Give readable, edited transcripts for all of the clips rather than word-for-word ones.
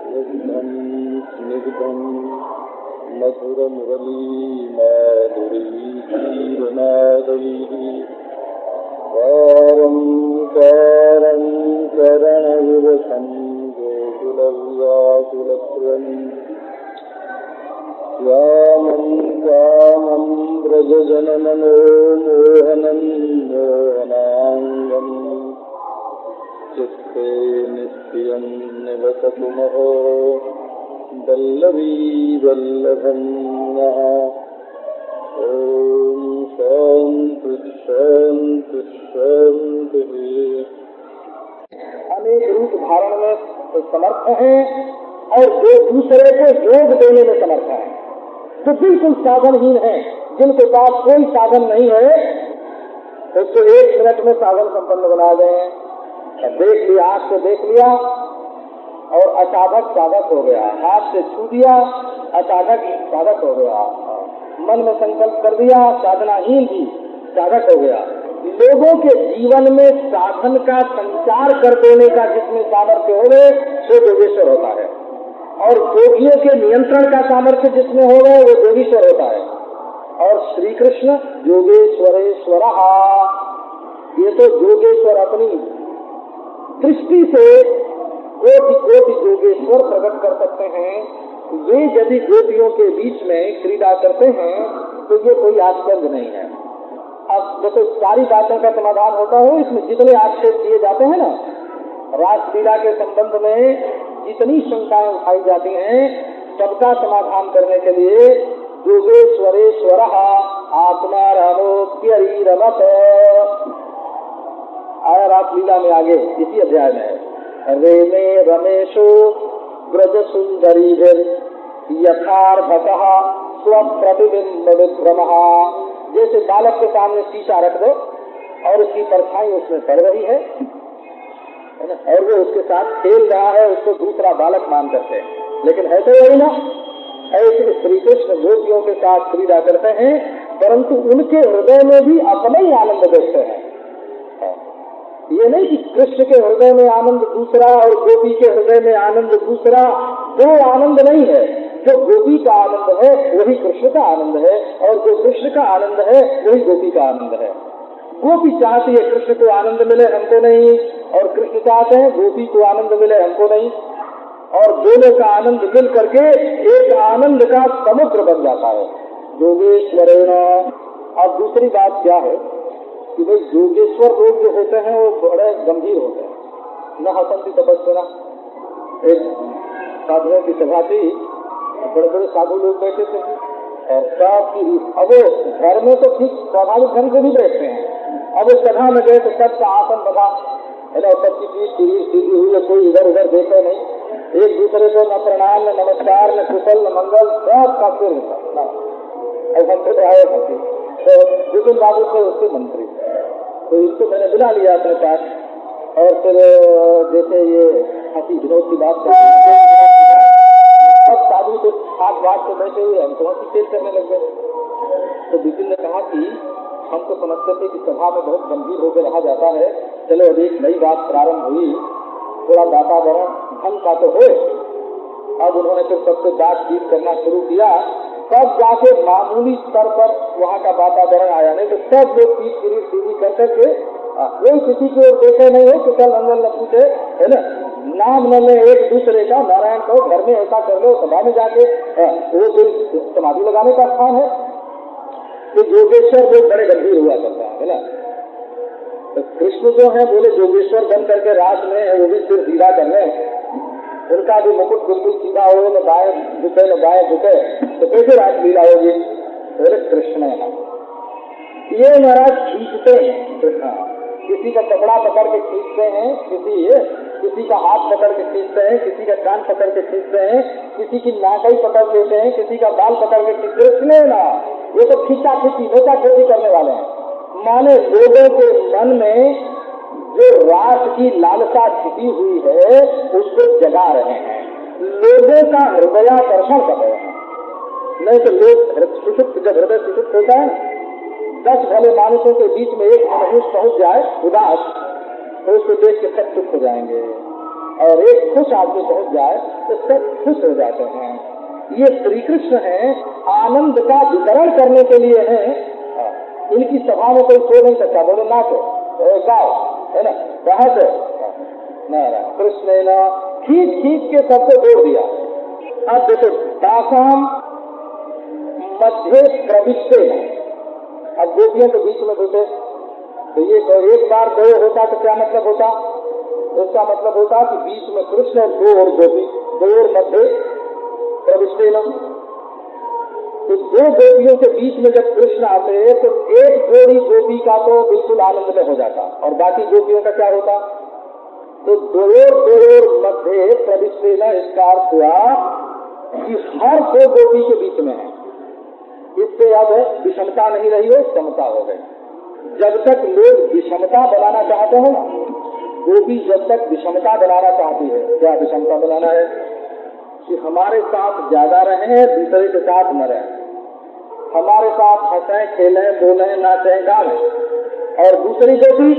स्निग्धं स्निग्धं मधुरमुरलीमाधुरीक्षीरमाधुरीः कारं कारं करणविवशं गोकुलव्याकुलत्वम् श्यामं कामं व्रजजनमनोमोहनं मोहनाङ्गम् चित्ते नित्यं निवसतु महो वल्लभी वल्लभं नः। ॐ शान्ति शान्ति शान्तिः। अनेक रूप धारण में समर्थ हैं और जो दूसरे को योग देने में समर्थ हैं, तो बिल्कुल साधनहीन है। जिनके पास कोई साधन नहीं है उसको 1 मिनट में साधन संपन्न बना दें। देख लिया, आँख से देख लिया और अचानक साधक हो गया, हाथ से छू दिया अचानक साधक हो गया, मन में संकल्प कर दिया साधनाहीन भी साधक हो गया। लोगों के जीवन में साधन का संचार कर देने का जिसमें सामर्थ्य हो गए वो योगेश्वर होता है, और योगियों के नियंत्रण का सामर्थ्य जिसमें हो गए वो योगीश्वर होता है। और श्री कृष्ण योगेश्वरेश्वर, ये तो योगेश्वर अपनी दृष्टि से कोटि कोटि योगेश्वर प्रकट कर सकते हैं। वे यदि गोपियों के बीच में क्रीड़ा करते हैं तो ये कोई आश्चर्य नहीं है। अब देखो सारी बातों का समाधान होता है, इसमें जितने आक्षेप किए जाते हैं ना, रासलीला के संबंध में जितनी शंकाएं उठाई जाती हैं सबका समाधान करने के लिए योगेश्वरेश्वर आत्मा रामोप्यरी रमत आया रासलीला में आगे इसी अध्याय में है। रेमे रमेशो ब्रज सुंदरी यथार्थतः स्वप्रतिबिंब विभ्रमः। जैसे बालक के सामने शीशा रख दो और उसकी परछाई उसमें पड़ रही है और वो उसके साथ खेल रहा है, उसको दूसरा बालक मान करते हैं, लेकिन है तो वही ना। ऐसे श्री कृष्ण गोपियों के साथ क्रीड़ा करते हैं, परंतु उनके हृदय में भी अपना ही आनंद देखते हैं। ये नहीं कि कृष्ण के हृदय में आनंद दूसरा और गोपी के हृदय में आनंद दूसरा, दो आनंद नहीं है। जो गोपी का आनंद है वही कृष्ण का आनंद है, और जो कृष्ण का आनंद है वही गोपी का आनंद है। गोपी चाहती है कृष्ण को आनंद मिले, हमको नहीं, और कृष्ण चाहते हैं गोपी को आनंद मिले, हमको नहीं, और दोनों का आनंद मिल करके एक आनंद का समुद्र बन जाता है योगेश्वरेण। अब दूसरी बात क्या है कि भाई योगेश्वर लोग जो होते हैं वो बड़े गंभीर होते हैं, न हसंती तपस्या। एक साधुओं की सभा थी, बड़े बड़े साधु लोग बैठे थे और सबकी अब घर में तो ठीक स्वाभाविक ढंग से भी बैठते हैं, अब सभा में गए तो सबका आसन बना है ना, सबकी चीज सीधी हुई है, कोई इधर उधर देखे नहीं, एक दूसरे को न प्रणाम न नमस्कार न कुशल न मंगल, सबका सिर ऐसा आए थे। तो विपिन बाबू थे उसके मंत्री, तो इसको मैंने बुला लिया अपने पास, और फिर जैसे ये हंसी विनोद की बात कर सब साधु को खास बात से बैठे हुए हम तो हंसी खेल करने लग गए। तो विपिन ने कहा कि हम तो समझते थे कि सभा में बहुत गंभीर होकर रहा जाता है, चलो अब एक नई बात प्रारंभ हुई, थोड़ा वातावरण ढंग का तो हो। अब उन्होंने फिर सबसे बातचीत करना शुरू किया, तब जाके मामूली स्तर पर वहाँ का वातावरण आया, नहीं तो सब लोग पीठ पीढ़ी सीधी कर करके कोई किसी की ओर देखे नहीं है, कुशल मंगल न पूछे, है ना, नाम न ले एक दूसरे का, नारायण को घर में ऐसा कर लो, सभा में जाके वो कोई समाधि लगाने का स्थान है। तो योगेश्वर लोग बड़े गंभीर हुआ करता है ना। तो कृष्ण जो है बोले योगेश्वर बन करके रात में वो भी सिर सीधा कर ले, उनका भी मुकुट बिल्कुल सीधा हो, न बाएं झुके न बाएं झुके, तो कैसे रासलीला होगी। बोले कृष्ण ये महाराज खींचते हैं, कृष्ण किसी का कपड़ा पकड़ के खींचते हैं, किसी का हाथ पकड़ के खींचते हैं, किसी का कान पकड़ के खींचते हैं, किसी की नाकई पकड़ लेते हैं, किसी का बाल पकड़ के खींचते। कृष्ण ना, ये तो खींचा खींची नोचा खेती करने वाले हैं। माने लोगों के मन में जो रास की लालसा छिपी हुई है उसको जगा रहे हैं, लोगों का हृदयाकर्षण कर रहे हैं। नहीं तो लोग सुषुप्त, जब हृदय सुषुप्त होता है 10 भले मानुषों के बीच में एक मनुष्य पहुंच जाए उदास, तो उसको देख के सब चुप हो जाएंगे, और एक खुश आदमी पहुंच जाए तो सब खुश हो जाते हैं। ये श्री कृष्ण हैं, आनंद का वितरण करने के लिए हैं। इनकी सभा में कोई सो नहीं सकता, बोलो नाचो गाओ, है ना, कहा से कृष्ण ने ना खींच खींच के सबको जोड़ दिया। अब देखो दासाम मध्य प्रविष्टे, अब गोपियों के बीच में घुसे तो ये एक बार दो होता तो क्या मतलब होता? उसका मतलब होता कि बीच में कृष्ण और दो और गोपी, दो और मध्य प्रविष्टे न। तो दो गोपियों के बीच में जब कृष्ण आते तो एक जोड़ी गोपी का तो बिल्कुल आनंद में हो जाता और बाकी गोपियों का क्या होता? तो दो मध्य प्रविष्टे न, इसका अर्थ हुआ कि हर दो गोपी के बीच में है। इससे अब विषमता नहीं रही हो, समता हो गई। जब तक लोग विषमता बनाना चाहते हैं ना, गोपी जब तक विषमता बनाना चाहती है, क्या विषमता बनाना है? कि हमारे साथ ज्यादा रहे, दूसरे के साथ न रहे, हमारे साथ हंसें, खेलें, बोलें, नाचें, गाएं, और दूसरी गोपी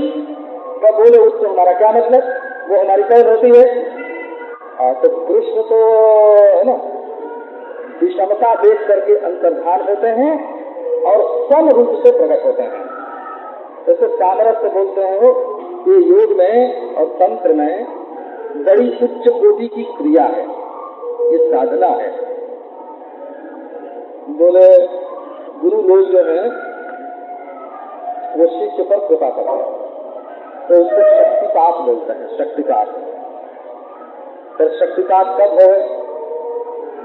कब बोले उससे हमारा क्या मतलब, वो हमारी कौन होती है? तो कृष्ण तो है ना विषमता देख करके अंतर्धान होते हैं और सम रूप से प्रकट होते हैं। जैसे सामरस्य बोलते हैं वो, ये योग में और तंत्र में बड़ी उच्च कोटि की क्रिया है, ये साधना है। बोले गुरु लोग जो है वो शिष्य पर कृपा करते हैं तो उसको शक्तिपात बोलते हैं, शक्तिपात। पर शक्तिपात कब है?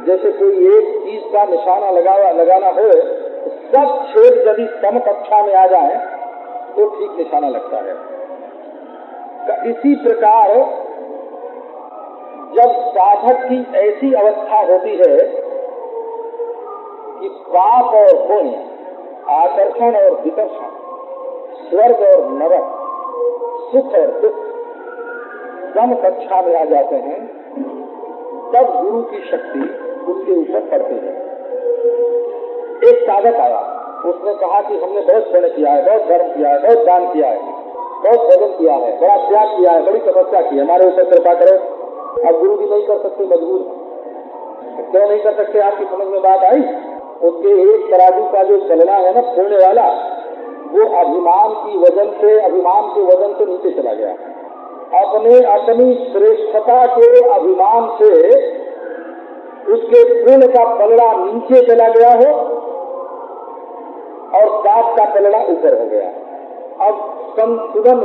जैसे कोई एक चीज का निशाना लगाना हो, सब छेद यदि समकक्षा में आ जाए तो ठीक निशाना लगता है। इसी प्रकार जब साधक की ऐसी अवस्था होती है कि पाप और पुण्य, आकर्षण और विकर्षण, स्वर्ग और नरक, सुख और दुख समकक्षा में आ जाते हैं, तब गुरु की शक्ति उसके ऊपर पड़ती है। एक साधक आया, उसने कहा कि हमने बहुत पुण्य किया है, बहुत धर्म किया है, बहुत दान किया है, बहुत भजन किया है, बड़ा त्याग किया है, बड़ी तपस्या की है, हमारे ऊपर कृपा करो। अब गुरु भी नहीं कर सकते, मजबूर। क्यों नहीं कर सकते? आपकी समझ में बात आई? उसके एक तराजू का जो चलना है ना पुण्य वाला, वो अभिमान के वजन से नीचे चला गया। अपनी श्रेष्ठता के अभिमान से उसके पुण्य का पलड़ा नीचे चला गया हो और पाप का पलड़ा ऊपर हो गया। अब संतुलन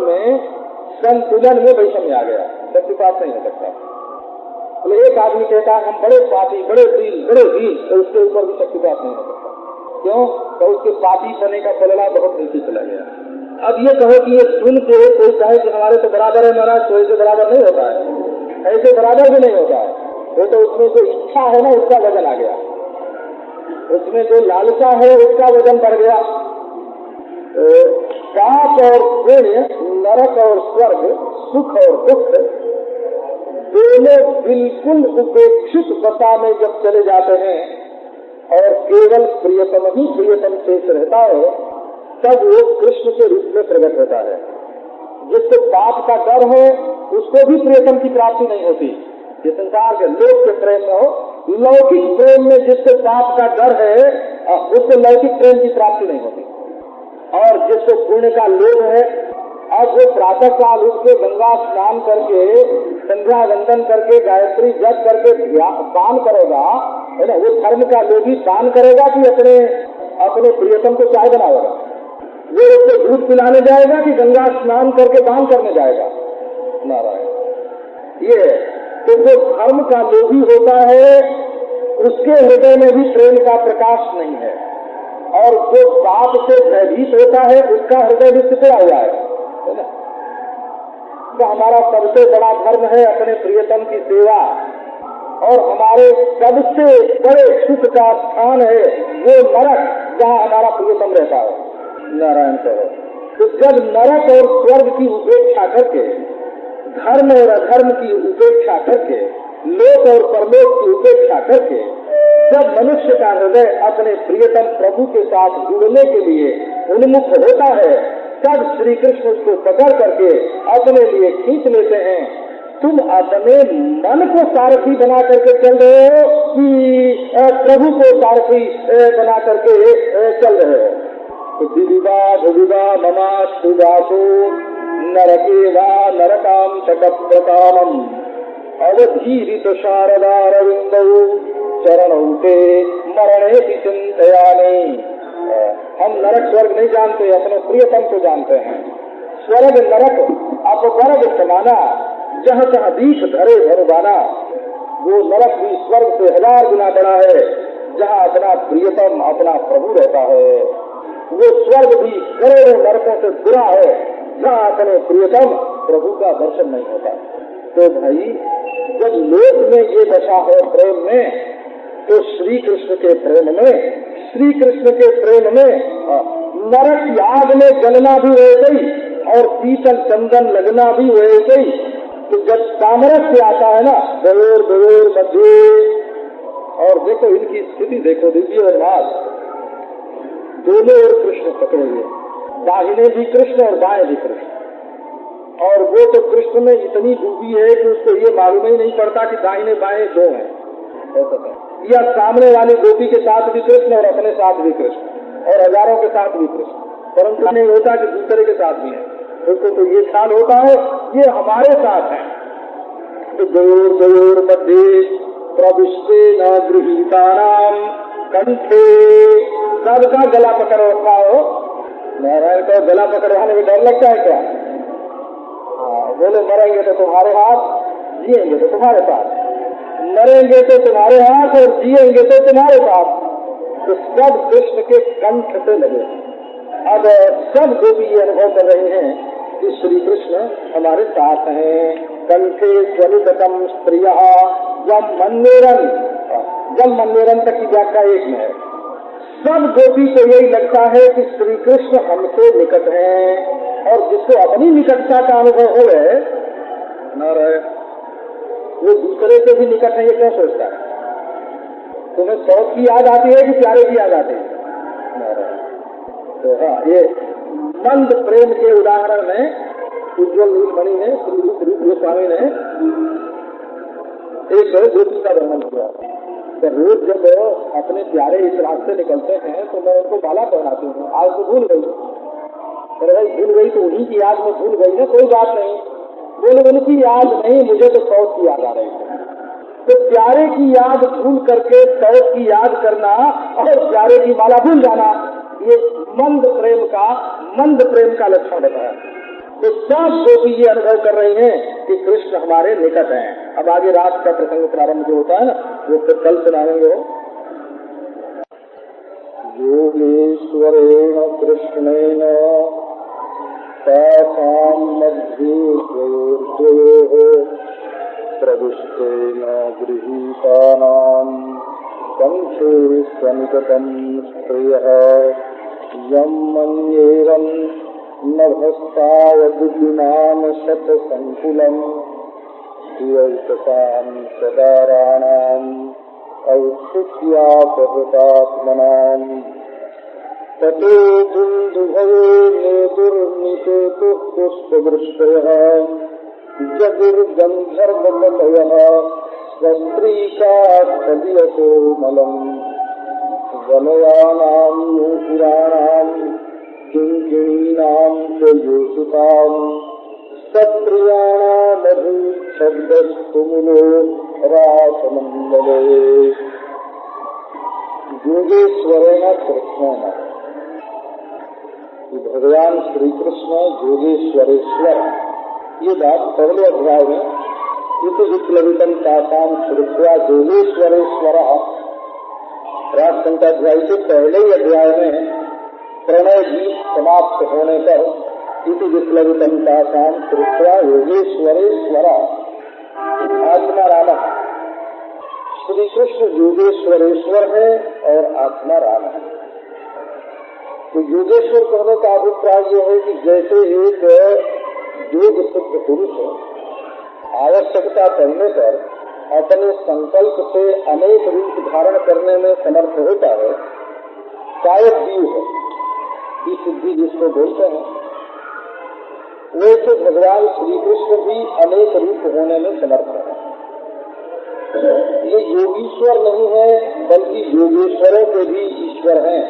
में वैषम्य आ गया, शक्तिपात नहीं हो सकता। तो एक आदमी कहता है हम बड़े पापी, बड़े दीन, तो उसके ऊपर भी शक्तिपात नहीं हो सकता। क्यों? तो उसके पापी बने का पलड़ा बहुत नीचे चला गया। अब ये कहो कि ये सुन के कोई कहे कि हमारे तो बराबर है महाराज, तो ऐसे बराबर नहीं होता है, ऐसे बराबर भी नहीं होता है। वो तो उसमें जो इच्छा है ना उसका वजन आ गया, उसमें जो लालसा है उसका वजन बढ़ गया। पाप और पुण्य, नरक और स्वर्ग, सुख और दुख, दोनों बिल्कुल उपेक्षित दशा में जब चले जाते हैं और केवल प्रियतम ही प्रियतम शेष रहता है, तब वो कृष्ण के रूप में प्रकट होता है। जिसको पाप का डर है उसको भी प्रियतम की प्राप्ति नहीं होती। ये संसार के लोक के प्रेम में हो, लौकिक प्रेम में जिसको पाप का डर है उसको लौकिक प्रेम की प्राप्ति नहीं होती। और जिसको पुण्य का लोभ है, अब वो प्रातः काल उठ के गंगा स्नान करके, संध्या वंदन करके, गायत्री जप करके दान करेगा, है ना, वो धर्म का लोभी दान करेगा कि अपने प्रियतम को चाय बनाएगा? वो उसको दूध पिलाने जाएगा कि गंगा स्नान करके दान करने जाएगा? नारायण। ये तो जो धर्म का लोभी होता है उसके हृदय में भी प्रेम का प्रकाश नहीं है, और जो पाप से भयभीत होता है उसका हृदय भी सिकुड़ा हुआ है ना। तो हमारा सबसे बड़ा धर्म है अपने प्रियतम की सेवा, और हमारे सबसे बड़े सुख का स्थान है वो नरक जहाँ हमारा प्रियतम रहता है। नारायण कहो। तो जब नरक और स्वर्ग की उपेक्षा करके, धर्म और अधर्म की उपेक्षा करके, लोक और परलोक की उपेक्षा करके जब मनुष्य का हृदय अपने प्रियतम प्रभु के साथ जुड़ने के लिए उन्मुख होता है, तब श्री कृष्ण उसको पकड़ करके अपने लिए खींच लेते हैं तुम अपने मन को सारथी बना करके चल रहे हो कि प्रभु को सारथी बना करके चल रहे हो। विवा ममास्तु दासो नरके वा नरकाम तटप्रकामम अवधीरित शारदारविंदौ चरणौ ते मरणे चिंतयामि। हम नरक स्वर्ग नहीं जानते, अपने प्रियतम को जानते हैं। स्वर्ग नरक अपवर्ग समाना, जहाँ तहाँ दीख धरे भरवाना। वो नरक भी स्वर्ग से 1000 गुना बड़ा है, जहाँ अपना प्रियतम अपना प्रभु रहता है। वो स्वर्ग भी करोड़ों नरकों से बुरा है, जहाँ अपने प्रियतम प्रभु का दर्शन नहीं होता। तो भाई, जब लोक में ये दशा है प्रेम में, तो श्री कृष्ण के प्रेम में, श्री कृष्ण के प्रेम में नरक आग में जलना भी वैसे ही और पीतल चंदन लगना भी वैसे ही। तो जब सामरस्य आता है ना, गयोर गयोर मध्य, और देखो इनकी स्थिति देखो, दिव्य और नाथ दोनों ओर कृष्ण पकड़े हुए, दाहिने भी कृष्ण और बाएं भी कृष्ण। और वो तो कृष्ण में इतनी डूबी है कि उसको ये मालूम ही नहीं पड़ता कि दाहिने बाएं दो हैं। या सामने वाली गोपी के साथ भी कृष्ण और अपने साथ भी कृष्ण और हजारों के साथ भी कृष्ण, परंतु नहीं होता कि दूसरे के साथ भी है। उसको तो ये ख्याल होता है ये हमारे साथ है। तो गयोर गयोर मध्य प्रविष्टे न गृहीतानाम कंठे, सबका गला पकड़ रखा हो। नारायण का गला पकड़वाने में डर लगता है क्या? बोले मरेंगे तो तुम्हारे हाथ, जिएंगे तो तुम्हारे साथ। मरेंगे तो तुम्हारे हाथ और जिएंगे तो तुम्हारे साथ। तो सब कृष्ण के कंठ से लगे। अब सब गोपी ये अनुभव कर रहे हैं कि श्री कृष्ण हमारे साथ हैं। कंठे स्वनितम स्त्रिया जब मंदिरन, जब मंदिरन तक की व्याख्या एक में है। सब गोपी को यही लगता है कि श्री कृष्ण हमसे निकट हैं, और जिसको अपनी निकटता का अनुभव हो गए न रहे, वो दूसरे से भी निकट है, ये क्यों सोचता है? तुम्हें सौत की याद आती है कि प्यारे की याद आती है? तो हाँ, ये मंद प्रेम के उदाहरण में उज्ज्वल नीलमणि ने, श्री गोस्वामी ने एक गोपी का वर्णन किया। तो रोज जब अपने प्यारे इस रास्ते निकलते हैं तो मैं उनको माला पहनाती हूँ। आज तो भूल गई, अरे भाई भूल गई तो उन्हीं की याद में भूल गई ना, कोई बात नहीं। बोले उनकी याद नहीं, मुझे तो सौत की याद आ रही है। तो प्यारे की याद भूल करके सौत की याद करना और प्यारे की माला भूल जाना, ये मंद प्रेम का लक्षण बताया। तो सब गोपी ये अनुभव कर रही हैं कि कृष्ण हमारे निकट हैं। अब आगे रात का प्रसंग प्रारंभ जो होता है ना, वो फिर कल सुनाएंगे। योगेश्वरेण कृष्णेन तासां मध्ये द्वयोर्द्वयोः प्रविष्टेन गृहीतानां कंठे स्वनिकटं स्त्रियः यं मन्येरन् नभस्तावद्विनाम शतसङ्कुलम् द्वैतसां सदाराणाम् औत्सुक्यापहृतात्मनाम् ततो दुन्दुभयो नेदुर्निकेतुः पुष्पवृष्टयः जगुर्गन्धर्वपतयः स्वस्त्रीकास्तदीयकोमलम् वलयानां नूपुराणाम् किङ्किणीनां च योषिताम् सत्प्रियाणामधुशब्दस्तुमुलो रासमण्डले। योगेश्वरेण कृष्णेन, भगवान श्री कृष्ण योगेश्वरेश्वर, ये बात पहले अध्याय में इति विप्लवितम तासां श्रुत्वा योगेश्वरेश्वर, राजसंख्याध्याय से पहले ही अध्याय में प्रणय गीत समाप्त होने पर इति विप्लवितम तासां श्रुत्वा योगेश्वरेश्वर आत्मा राम। श्री कृष्ण योगेश्वरेश्वर है और आत्मा राम है। तो योगेश्वर कहने का अभिप्राय यह है कि जैसे एक योग सिद्ध पुरुष आवश्यकता पड़ने पर अपने संकल्प से अनेक रूप धारण करने में समर्थ होता है, शायद जीव है, ये सिद्धि जिसको बोलते हैं, वैसे भगवान श्री कृष्ण भी अनेक रूप होने में समर्थ है। ये योगीश्वर नहीं है बल्कि योगेश्वरों के भी ईश्वर हैं।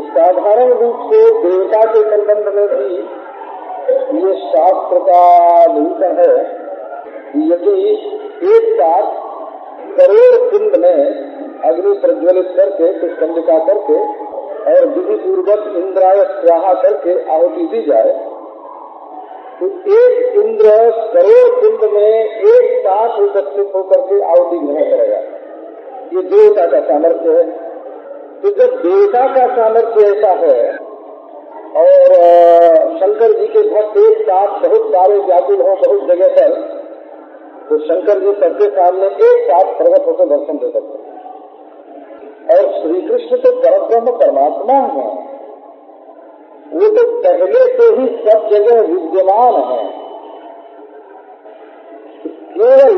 साधारण रूप से देवता के संबंध में भी ये शास्त्र का निरूपण है। यदि एक साथ करोड़ कुंड में अग्नि प्रज्वलित करके पुष्पंजिका करके और विधि पूर्वक इंद्राय स्वाहा करके आहुति दी जाए तो एक इंद्र करोड़ कुंड में एक साथ उपस्थित होकर के आहुति ग्रहण करेगा। ये देवता का सामर्थ्य है। तो जब देवता का सामर्थ्य ऐसा है और शंकर जी के भक्त एक साथ बहुत सारे व्याकुल हो बहुत जगह पर, तो शंकर जी सबके सामने एक साथ प्रकट होकर दर्शन दे सकते हैं। और श्री कृष्ण तो परब्रह्म परमात्मा है, वो तो पहले से ही सब जगह विद्यमान है। केवल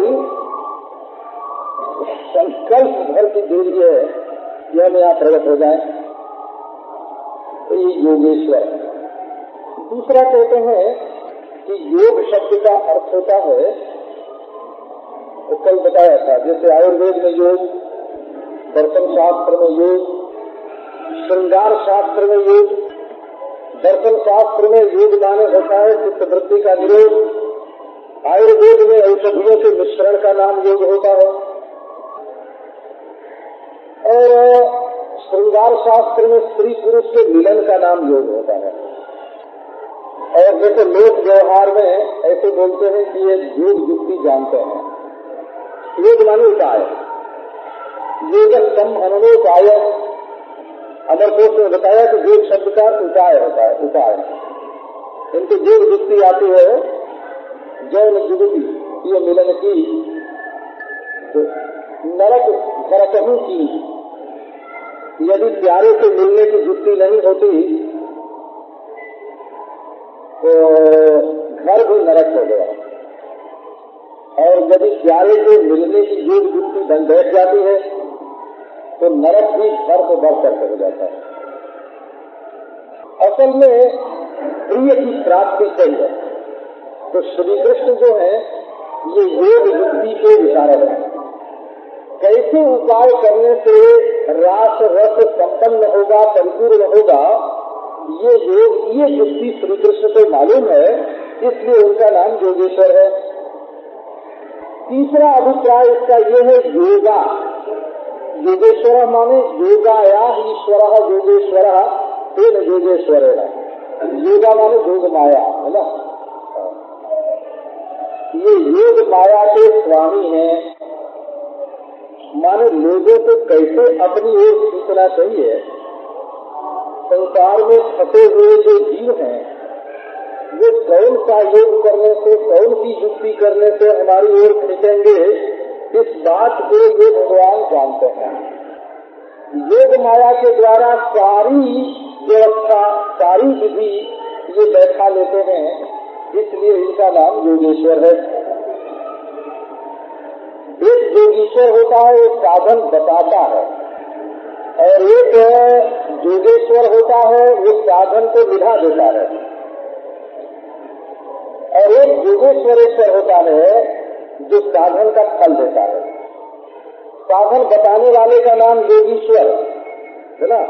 संकल्प भर की देरी है कि हम यहाँ प्रकट हो जाए, तो ये योगेश्वर। दूसरा कहते हैं कि योग शब्द का अर्थ होता है, तो कल बताया था, जैसे आयुर्वेद में योग, दर्शन शास्त्र में योग, श्रृंगार शास्त्र में योग। दर्शन शास्त्र में योग माने होता है चित्तवृत्ति का निरोध। आयुर्वेद में औषधियों के मिश्रण का नाम योग होता है। और श्रृंगार शास्त्र में स्त्री पुरुष के मिलन का नाम योग होता है। और जैसे लोक व्यवहार में ऐसे बोलते हैं कि ये योग युक्ति जानते हैं। योग माने उपाय, योग संभनोपाय। अमरकोश ने बताया कि योग शब्द का उपाय होता है। उपाय इनको योग युक्ति आती है, जैन युगति ये मिलन की, तो नरक घरकहू की। यदि प्यारे से मिलने की युक्ति नहीं होती तो घर भी नरक हो गया, और यदि प्यारे से मिलने की योग युक्ति बन बैठ जाती है तो नरक भी घर को बढ़ करके हो जाता है। असल में प्रिय की प्राप्ति चाहिए। तो श्री कृष्ण जो है ये योग युक्ति के विचारक हैं। कैसे उपाय करने से रास रस संपन्न होगा, परिपूर्ण होगा, ये योग ये युक्ति श्री कृष्ण को मालूम है, इसलिए उनका नाम योगेश्वर है। तीसरा अभिप्राय इसका ये है योगा। योगेश्वर माने योगाया ईश्वर योगेश्वर तेन योगेश्वर। योगा माने योग माया है ना। ये योग माया के स्वामी हैं। माने लोगों को कैसे अपनी ओर खींचना चाहिए। संसार में फंसे हुए जो जीव हैं वो कौन सा योग करने से, कौन सी युक्ति करने से हमारी ओर खींचेंगे, इस बात को ये भगवान जानते हैं। योग माया के द्वारा सारी व्यवस्था, सारी विधि ये बैठा लेते हैं, इसलिए इनका नाम योगेश्वर है। एक योगीश्वर होता है, एक साधन बताता है, और एक योगेश्वर होता है, वो साधन को निभा देता है। और एक योगेश्वरेश्वर होता है जो साधन का फल देता है। साधन बताने वाले का नाम योगीश्वर है ना,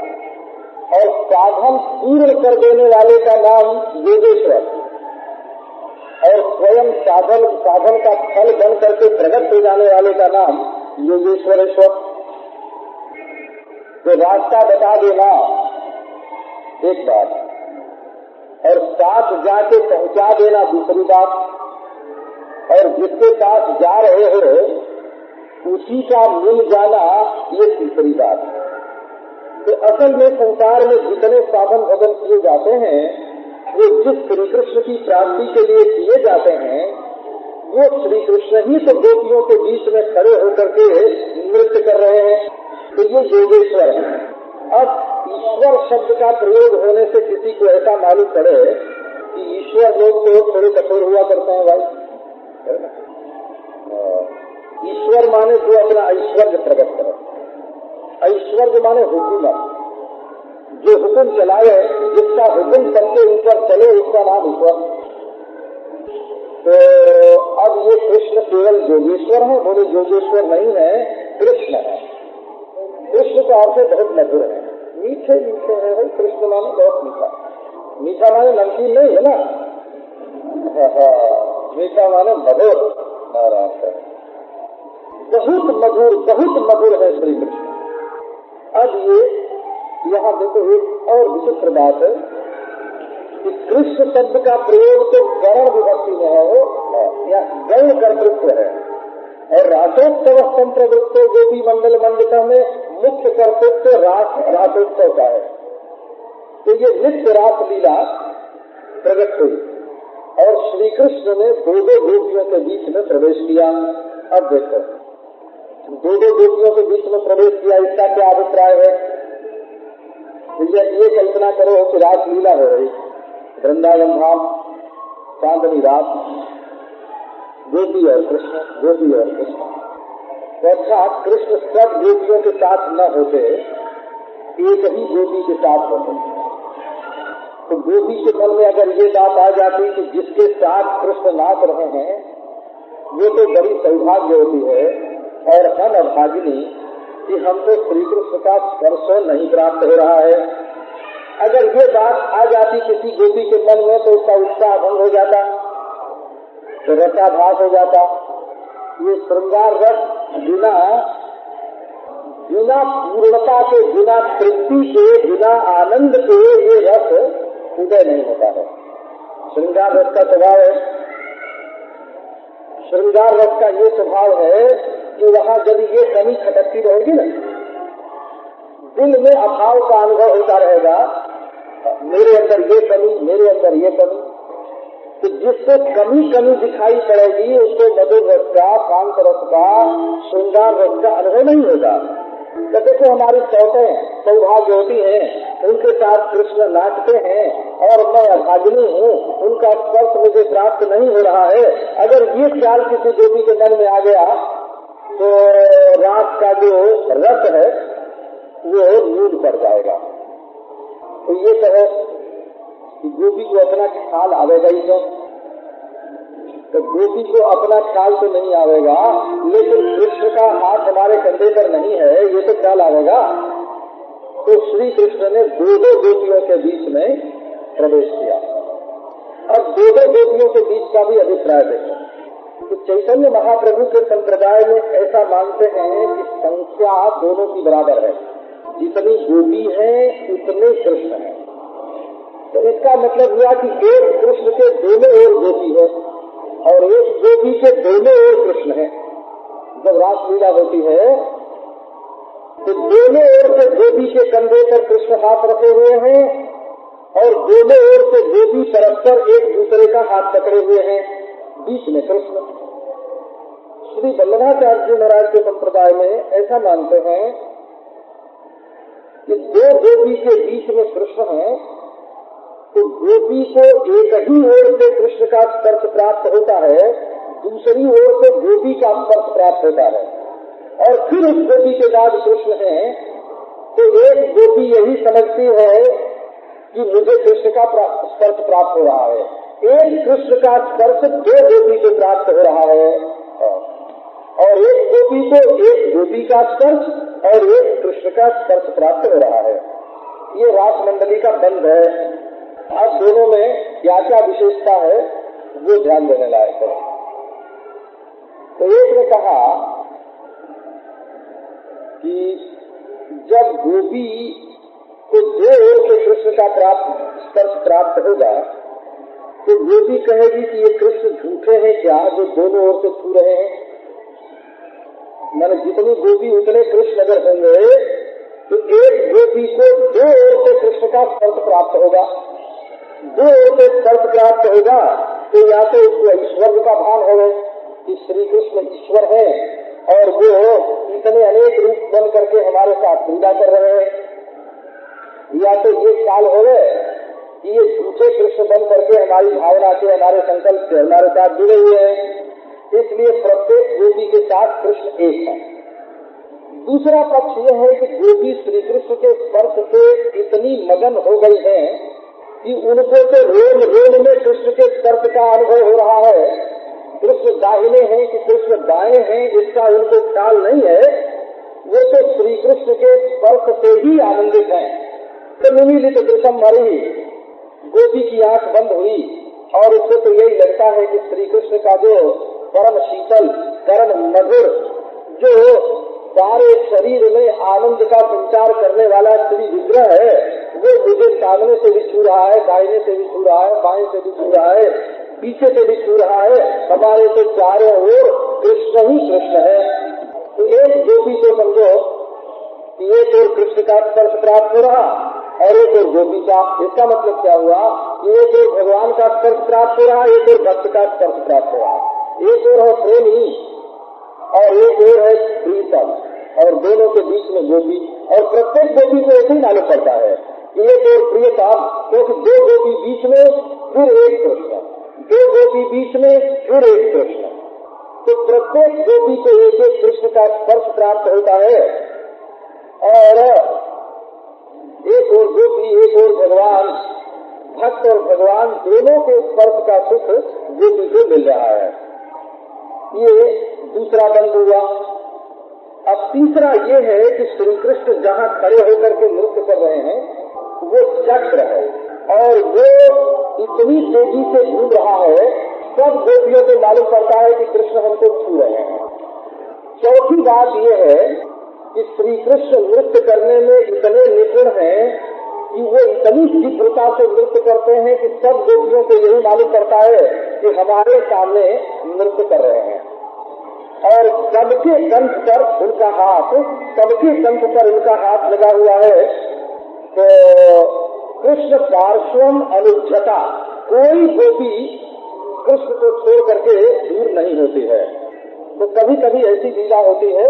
और साधन पूर्ण कर देने वाले का नाम योगेश्वर, और स्वयं साधन का फल बन करके प्रकट हो जाने वाले का नाम योगेश्वरेश्वर। तो रास्ता बता देना एक बात, और साथ जाके पहुंचा देना दूसरी बात, और जिसके पास जा रहे हो उसी का मिल जाना ये तीसरी बात। तो असल में संसार में जितने साधन भजन किए जाते हैं वो जिस श्री कृष्ण की प्राप्ति के लिए किए जाते हैं, वो श्री कृष्ण ही तो गोपियों के बीच में खड़े होकर के नृत्य कर रहे हैं। तो ये योगेश्वर है। अब ईश्वर शब्द का प्रयोग होने से किसी को ऐसा मालूम पड़े कि ईश्वर लोग तो थोड़े कठोर हुआ करते हैं भाई। ईश्वर माने जो अपना ऐश्वर्य प्रकट करे। ऐश्वर्य माने हुकूमत। जो हुक्म चलाए, जिसका हुक्म सबके ऊपर चले, उसका नाम ईश्वर। तो अब ये कृष्ण केवल जोगेश्वर है, बोले जोगेश्वर नहीं है, कृष्ण है। कृष्ण का अर्थ बहुत मधुर है, मीठे मीठे है भाई। कृष्ण माने बहुत मीठा, मीठा माने नमकीन नहीं है ना, मीठा माने मधुर। नारायण, बहुत मधुर है श्री कृष्ण। अब ये यहाँ देखो एक और विचित्र बात है कि कृष्ण शब्द का प्रयोग तो गण विभक्ति में है, वो या गण कर्तृत्व है, और रासोत्सव संप्रवृत्तो गोपी मंडल मंडिता में मुख्य कर्तृत्व रासोत्सव का है। तो ये नित्य रास लीला प्रकट हुई और श्री कृष्ण ने दो गोपियों के बीच में प्रवेश किया। अब देखो, दो गोपियों के बीच में प्रवेश किया, इसका क्या अभिप्राय है? ये कल्पना करो कि रास लीला हो रही, वृंदावन धाम, चांदनी रात, गोपी और कृष्ण, गोपी और कृष्ण। तो अच्छा, कृष्ण सब गोपियों के साथ न होते, एक ही गोपी के साथ होते, तो गोपी के मन में अगर ये बात आ जाती कि जिसके साथ कृष्ण नाच रहे हैं वो तो बड़ी सौभाग्य होती है, और हम अभागिनी कि हमको श्री कृष्ण का स्पर्श नहीं प्राप्त हो रहा है। अगर ये बात आ जाती किसी गोपी के मन में तो उसका उत्साह भंग हो जाता, तो रसाभास हो जाता। ये श्रृंगार रस बिना पूर्णता के, बिना तृप्ति के, बिना आनंद के ये रस उदय नहीं होता है। श्रृंगार रस का स्वभाव है, श्रृंगार रस का ये स्वभाव है कि वहाँ जब ये कमी खटकती रहेगी ना, दिल में अभाव का अनुभव होता रहेगा, मेरे अंदर ये कमी, मेरे अंदर ये कमी। तो जिससे कमी दिखाई पड़ेगी उसको मधुर रस का, कांत रस का, श्रृंगार रस का अनुभव नहीं होगा। तो देखो हमारी सौतें सौभाग्यवती हैं, उनके साथ कृष्ण नाचते हैं और मैं अभागिनी हूँ, उनका स्पर्श मुझे प्राप्त नहीं हो रहा है। अगर ये ख्याल किसी गोपी के मन में आ गया तो रात का जो रस है वो नींद पड़ जाएगा। तो ये कहे कि गोपी को अपना ख्याल आवेगा ही तो गोपी को अपना ख्याल तो नहीं आवेगा, लेकिन कृष्ण का हाथ हमारे कंधे पर नहीं है ये तो ख्याल आवेगा। तो श्री कृष्ण ने दो गोपियों के बीच में प्रवेश किया। अब दो गोपियों के बीच का भी अभिप्राय देखो। तो चैतन्य महाप्रभु के संप्रदाय में ऐसा मानते हैं कि संख्या दोनों की बराबर है, जितनी गोपी है उतने कृष्ण है। तो इसका मतलब हुआ कि एक कृष्ण के दोनों ओर गोपी है और एक गोपी के दोनों ओर कृष्ण है। जब रासलीला होती है तो दोनों ओर से गोपी के कंधे पर कृष्ण हाथ रखे हुए हैं और दोनों ओर से गोपी परस्पर एक दूसरे का हाथ पकड़े हुए हैं, बीच में कृष्ण। श्री वल्लभाचार्य जी महाराज के संप्रदाय में ऐसा मानते हैं कि दो गोपी के बीच में कृष्ण है, तो गोपी को एक ही ओर से कृष्ण का स्पर्श प्राप्त होता है, दूसरी ओर से गोपी का स्पर्श प्राप्त होता है, और फिर उस गोपी के बाद कृष्ण है। तो एक गोपी यही समझती है कि मुझे कृष्ण का स्पर्श प्राप्त हो रहा है, एक कृष्ण का स्पर्श दो गोपी को प्राप्त हो रहा है, और एक गोपी को एक गोपी का स्पर्श और एक कृष्ण का स्पर्श प्राप्त हो रहा है। ये रास मंडली का बंध है। अब दोनों में क्या क्या विशेषता है वो ध्यान देने लायक है। तो एक ने कहा कि जब गोपी को दो ओर से कृष्ण का स्पर्श प्राप्त होगा तो गोपी कहेगी कि ये कृष्ण झूठे हैं क्या जो दोनों ओर से छू रहे हैं। मैंने जितनी गोपी उतने कृष्ण अगर होंगे तो एक गोपी को दो ओर से कृष्ण का स्पर्श प्राप्त होगा, दो ओर से स्पर्श प्राप्त होगा तो या तो उसको ईश्वर का भान होगा कि श्री कृष्ण ईश्वर है और वो इतने अनेक रूप बन करके हमारे साथ क्रीड़ा कर रहे हैं, या तो ये ख्याल हो कि ये झूठे कृष्ण बन करके हमारी भावना से, हमारे संकल्प से हमारे साथ जुड़े हुए हैं, इसलिए प्रत्येक गोपी के साथ कृष्ण एक है। दूसरा पक्ष यह है कि गोपी श्री कृष्ण के स्पर्श से इतनी मगन हो गई है कि उनको तो रोम रोम में कृष्ण के स्पर्श का अनुभव हो रहा है। कृष्ण दाहिने हैं कि कृष्ण दाएं हैं इसका उनको ख्याल नहीं है, वो तो श्री कृष्ण के स्पर्श से ही आनंदित हैं। तो निमिलित दृश्यम मरी, गोपी की आंख बंद हुई और उसको तो यही लगता है कि श्री कृष्ण का जो परम शीतल परम मधुर जो सारे शरीर में आनंद का संचार करने वाला श्री विग्रह है वो मुझे सामने से भी छू रहा है, दाहिने से भी छू रहा है, बाएं से भी छू रहा है, पीछे से भी छू रहा है। हमारे तो चारों ओर कृष्ण ही कृष्ण है। तो एक गोपी को समझो कि एक और कृष्ण का स्पर्श प्राप्त हो रहा और एक और गोपी का। इसका मतलब क्या हुआ कि एक और भगवान का स्पर्श प्राप्त हो रहा, एक और भक्त का स्पर्श प्राप्त हो रहा, एक और है प्रेमी और एक और है प्रीतम, और दोनों के बीच में गोपी। और प्रत्येक गोपी को ऐसे ही मालूम पड़ता है एक और प्रियतम, क्योंकि दो गोपी बीच में फिर एक कृष्ण, दो गोपी बीच में फिर एक कृष्ण। तो प्रत्येक गोपी को एक एक कृष्ण का स्पर्श प्राप्त होता है और एक और गोपी एक और भगवान, भक्त और भगवान दोनों के स्पर्श का सुख गोपी को मिल रहा है। ये दूसरा बंद हुआ। अब तीसरा ये है कि श्री कृष्ण जहाँ खड़े होकर के नृत्य कर रहे हैं वो चक्र है और वो इतनी तेजी से घूम रहा है, सब गोपियों को मालूम पड़ता है कि कृष्ण हमको छू रहे हैं। चौथी बात यह है कि श्री कृष्ण नृत्य करने में इतने निपुण हैं कि वो इतनी तीव्रता से नृत्य करते हैं कि सब गोपियों को यही मालूम पड़ता है कि हमारे सामने नृत्य कर रहे हैं। और सबके कंठ पर उनका हाथ, सबके कंठ पर उनका हाथ लगा हुआ है। तो कृष्ण पार्श्वम अनुज्जता, कोई गोपी कृष्ण को छोड़ करके दूर नहीं होती है। तो कभी कभी ऐसी लीला होती है,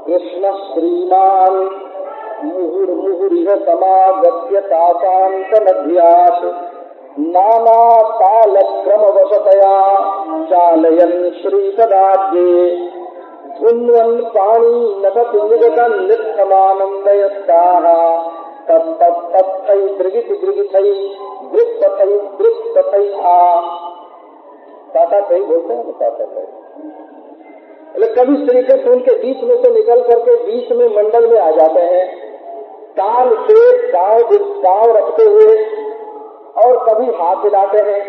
कृष्ण श्रीमान मुहुर्मुहुरिह समागत्य तासांत मध्यात् नाना काल क्रम वशतया चालयन् श्री पदाब्जे धुन्वन् पाणी नटत निगतन् नित्यमानन्दयस्ताः तत्तत्तत्थै दृगिति दृगिथै दृक्तथै दृक्तथै आ। ताता सही बोलते हैं ना, ताता सही। कभी श्री कृष्ण उनके बीच में से निकल करके बीच में मंडल में आ जाते हैं, ताल से पाँव रखते हुए, और कभी हाथ हिलाते हैं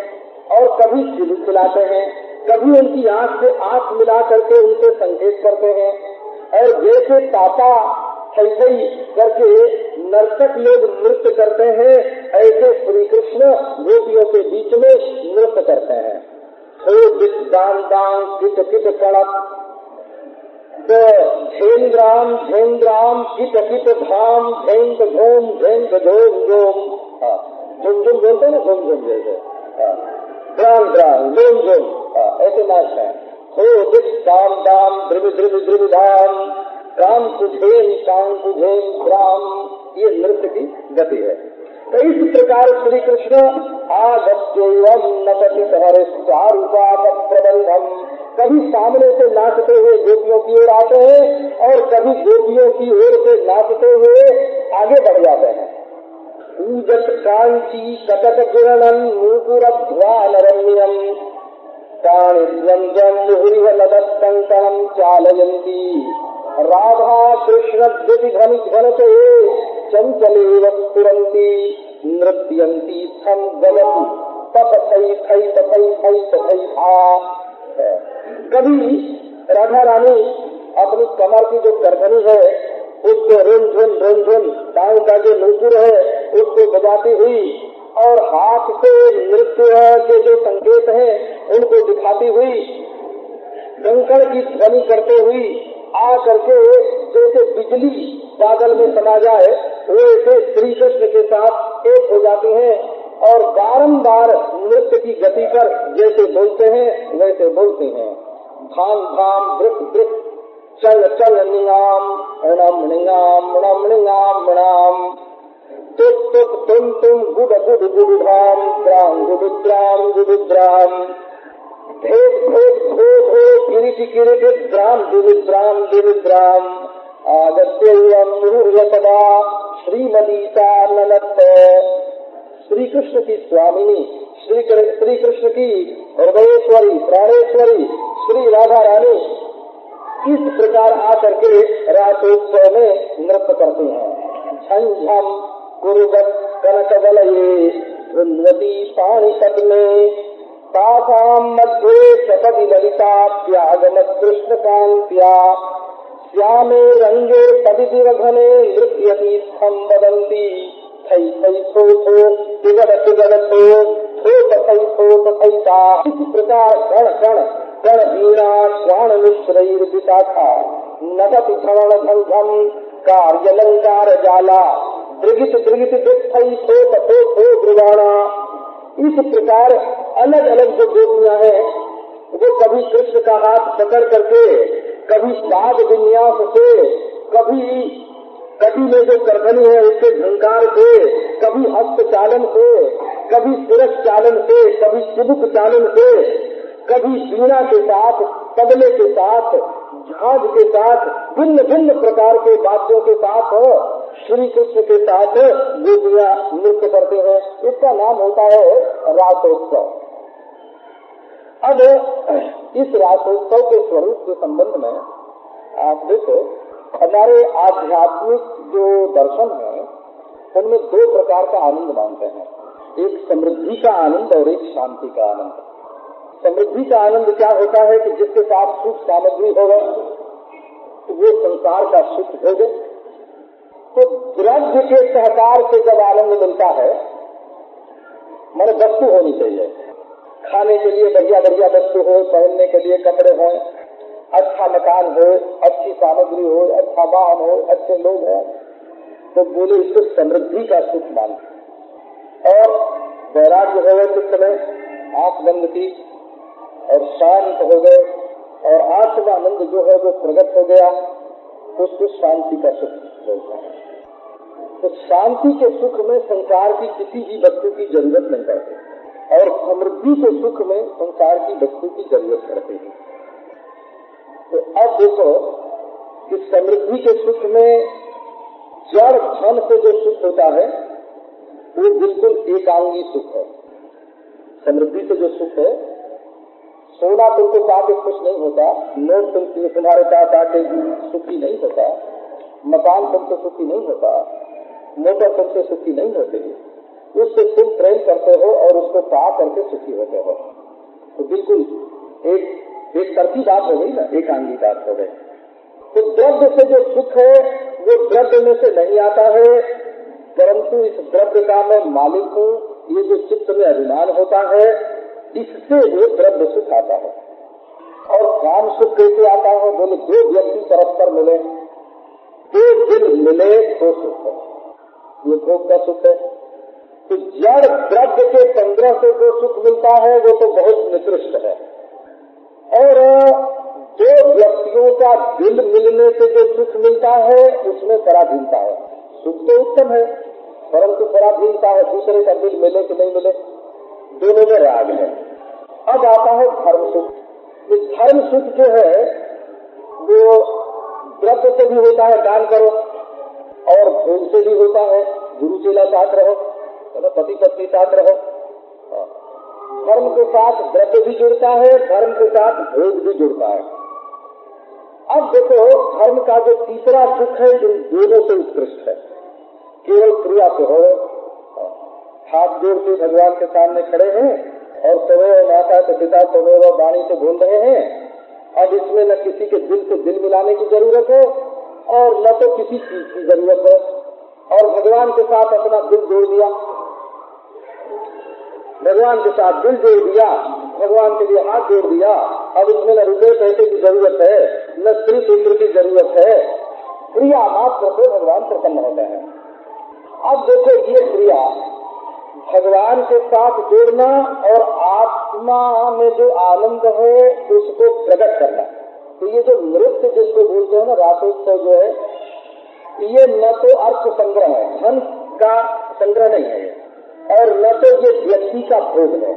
और कभी सिर खिलाते हैं, कभी उनकी आंख से आंख मिला करके उनसे संकेत करते हैं। और जैसे ताता थई करके नर्तक लोग नृत्य करते हैं, ऐसे श्री कृष्ण गोपियों के बीच में नृत्य करते हैं। दान दान किट किट कड़क झेंद्राम झेंद्राम किट किट धाम Zheng zone Zheng zone zone. झुम झुम बोलते हैं ना, झुम झुम जैसे ड्राम ड्राम झुम झुम ऐसे नाचते हैं। हो दिख दाम दाम द्रिव द्रिव द्रिव धाम काम कुझेम काम कुझेम ग्राम, ये नृत्य की गति है। तो इस प्रकार श्री कृष्ण आगत्यैवं नटति हरिश्चारूपाक प्रबंधम, कभी सामने से नाचते हुए गोपियों की ओर आते हैं और कभी गोपियों की ओर से नाचते हुए आगे बढ़ जाते हैं। पूजत कांची कटक किरणन नूपुरध्वानरम्यम प्राणिद्वंद्वं मुहुरिह लदत्कंकणं चालयन्ती राधा कृष्ण द्युति घनते चंचलेव स्फुरन्ति नृत्यन्ति थम गमति तपथै थै तथै थै तथै आ। कभी राधा रानी अपनी कमर की जो गर्दनी है उसको रुनझुन टांग का जो नूपुर है उसको बजाती हुई और हाथ से नृत्य के जो संकेत हैं उनको दिखाती हुई कंकड़ की ध्वनि करते हुई आ करके जैसे बिजली बादल में समा जाए वैसे श्री कृष्ण के साथ एक हो जाती हैं और बारंबार नृत्य की गति पर जैसे बोलते हैं वैसे बोलते हैं। धाम धाम दृक दृक चल चल निगाम णम निगाम णम निगाम णाम तुक तुक तुम गुड गुड गुड धाम द्राम गुडुद्राम भेद भेद भो भो किरीट किरीट द्राम दिविद्राम दिविद्राम आगत्यूर्यसदा श्रीमतीसा ननत। श्री कृष्ण की स्वामिनी, श्री कृष्ण की हृदयेश्वरी, प्राणेश्वरी श्री राधा रानी इस प्रकार आकर के रासोत्सव में नृत्य करते हैं। झंझम कुरुवत कनकवलये वृन्वती पाणिपद्मे तासाम मध्ये सपदि ललिताभ्यागमत् कृष्ण कांत्या श्यामे रंगे पदिदिवघने नृत्यति स्थम वदन्ति थै थै थो थो तिगड़ तिगड़ थो थो तथै थो तथैता। इस प्रकार कण कण कण वीणा श्वान मिश्रैर्विशाखा नटति भ्रमण भंगम कार्यालंकार जाला दृगित दृगित दिक्थै थो तथो थो ब्रुवाणा। इस प्रकार अलग अलग जो गोपियां हैं वो कभी कृष्ण का हाथ पकड़ करके, कभी पाद विन्यास से, कभी कटी में जो करधनी है उसके झंकार से, कभी हस्त चालन से, कभी सिरस चालन से, कभी चिबुक चालन से, कभी वीणा के साथ, तबले के साथ, झांझ के साथ, भिन्न भिन्न प्रकार के वाद्यों के साथ श्री कृष्ण के साथ गोपियां नृत्य करते हैं। इसका नाम होता है रासोत्सव। अब इस रासोत्सव के स्वरूप के संबंध में आप देखो, हमारे आध्यात्मिक जो दर्शन है उनमें दो प्रकार का आनंद मानते हैं, एक समृद्धि का आनंद और एक शांति का आनंद। समृद्धि का आनंद क्या होता है कि जिसके साथ सुख सामग्री हो गए तो वो संसार का सुख हो गए। तो द्रव्य के सहकार से जब आनंद मिलता है, माने वस्तु होनी चाहिए, खाने के लिए बढ़िया बढ़िया वस्तु हो, पहनने के लिए कपड़े हो, अच्छा मकान हो, अच्छी सामग्री हो, अच्छा वाहन हो, अच्छे लोग हो, तो बोले इसको समृद्धि का सुख मानते। और वैराग्य हो गए चित्त में, आंख बंद की और शांत हो गए और आत्मानंद जो है वो प्रकट हो गया, उसको शांति का सुख बोलते हैं। तो शांति के सुख में संसार की किसी भी वस्तु की जरूरत नहीं पड़ती और समृद्धि के सुख में संसार की वस्तु की जरूरत पड़ती है। तो अब देखो कि समृद्धि के सुख में जड़ धन से जो सुख होता है वो बिल्कुल एकांगी सुख है। समृद्धि से जो सुख है, सोना तुमको पाके खुश नहीं होता, नोट तुम्हारे साथ आके सुखी नहीं होता, मकान तुमसे सुखी नहीं होता, मोटर तुमसे सुखी नहीं होती, उससे तुम प्रेम करते हो और उसको पा करके सुखी होते हो। तो बिल्कुल एक तरफी बात हो गई ना, एकांगी बात हो गई। तो द्रव्य से जो सुख है वो द्रव्य में से नहीं आता है, परंतु इस द्रव्य का मैं मालिक हूँ, ये जो चित्त में अभिमान होता है, इससे वो द्रव्य सुख आता है। और काम सुख कैसे आता है? बोले दो व्यक्ति परस्पर मिले, दो दिल मिले तो सुख है, ये भोग का सुख है। तो जड़ द्रव्य के 15 से जो सुख मिलता है वो तो बहुत निकृष्ट है, और दो व्यक्तियों का दिल मिलने से जो सुख मिलता है उसमें पराधीनता है। सुख तो उत्तम है, परंतु पराधीनता है, दूसरे का दिल मिले कि नहीं मिले, दोनों में राग है। अब आता है धर्म सुख। तो धर्म सुख जो है वो द्रव्य से भी होता है, दान करो, और भोग से भी होता है, गुरु चेला साथ रहो, पति पत्नी साथ रहो। धर्म के साथ द्रव्य भी जुड़ता है, धर्म के साथ भोग भी जुड़ता है। अब देखो, धर्म का जो तीसरा सुख है इन दोनों से उत्कृष्ट है। केवल क्रिया से हो, हाथ जोड़ के भगवान के सामने खड़े हैं और तमेव माता के पिता तमेव वाणी से बोल रहे हैं। अब इसमें न किसी के दिल से दिल मिलाने की जरूरत है और न तो किसी चीज की जरूरत है, और भगवान के साथ अपना दिल जोड़ दिया, भगवान के साथ दिल जोड़ दिया, भगवान के लिए हाथ जोड़ दिया। अब इसमें न रुपये पैसे की जरूरत है, न स्त्री पुत्र की जरूरत है, क्रिया मात्र से भगवान प्रसन्न होते हैं। अब देखो, ये क्रिया भगवान के साथ जोड़ना और आत्मा में जो आनंद है उसको प्रकट करना। तो ये जो नृत्य जिसको बोलते हैं ना, रासोत्सव जो है, ये न तो अर्थ संग्रह है, धन का संग्रह नहीं है, और न तो ये व्यक्ति का भोग है,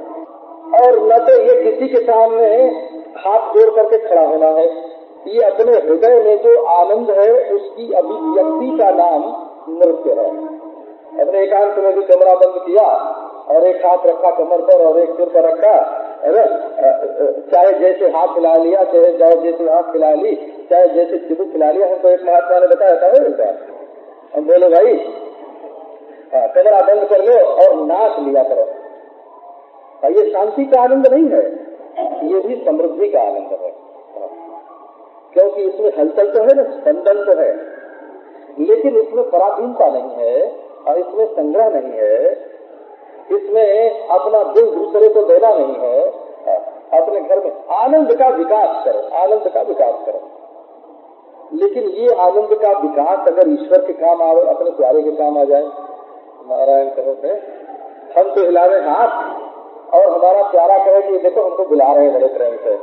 और न तो ये किसी के सामने हाथ जोड़ करके खड़ा होना है, ये अपने हृदय में जो आनंद है उसकी अभिव्यक्ति का नाम नृत्य है। अपने एकांत में भी कमरा बंद किया और एक हाथ रखा कमर पर और एक सिर पर रखा, चाहे जैसे हाथ खिला लिया, चाहे जैसे हाथ खिला ली, चाहे जैसे चिबुक खिला लिया। हमको एक महात्मा ने बताया था है, हम बोले भाई कमरा बंद कर लो और नाच लिया करो। ये शांति का आनंद नहीं है, ये भी समृद्धि का आनंद है, क्योंकि इसमें हलचल तो है ना, स्पंदन तो है, लेकिन इसमें पराधीनता नहीं है और इसमें संग्रह नहीं है, इसमें अपना दिल दूसरे को देना नहीं है। अपने घर में आनंद का विकास करो, आनंद का विकास करो। लेकिन ये आनंद का विकास अगर ईश्वर के काम आवे, अपने प्यारे के काम आ जाए, नारायण कहे हम तो हिलावे हाथ और हमारा प्यारा कहे कि देखो हमको बुला रहे हैं बड़े प्रेम से,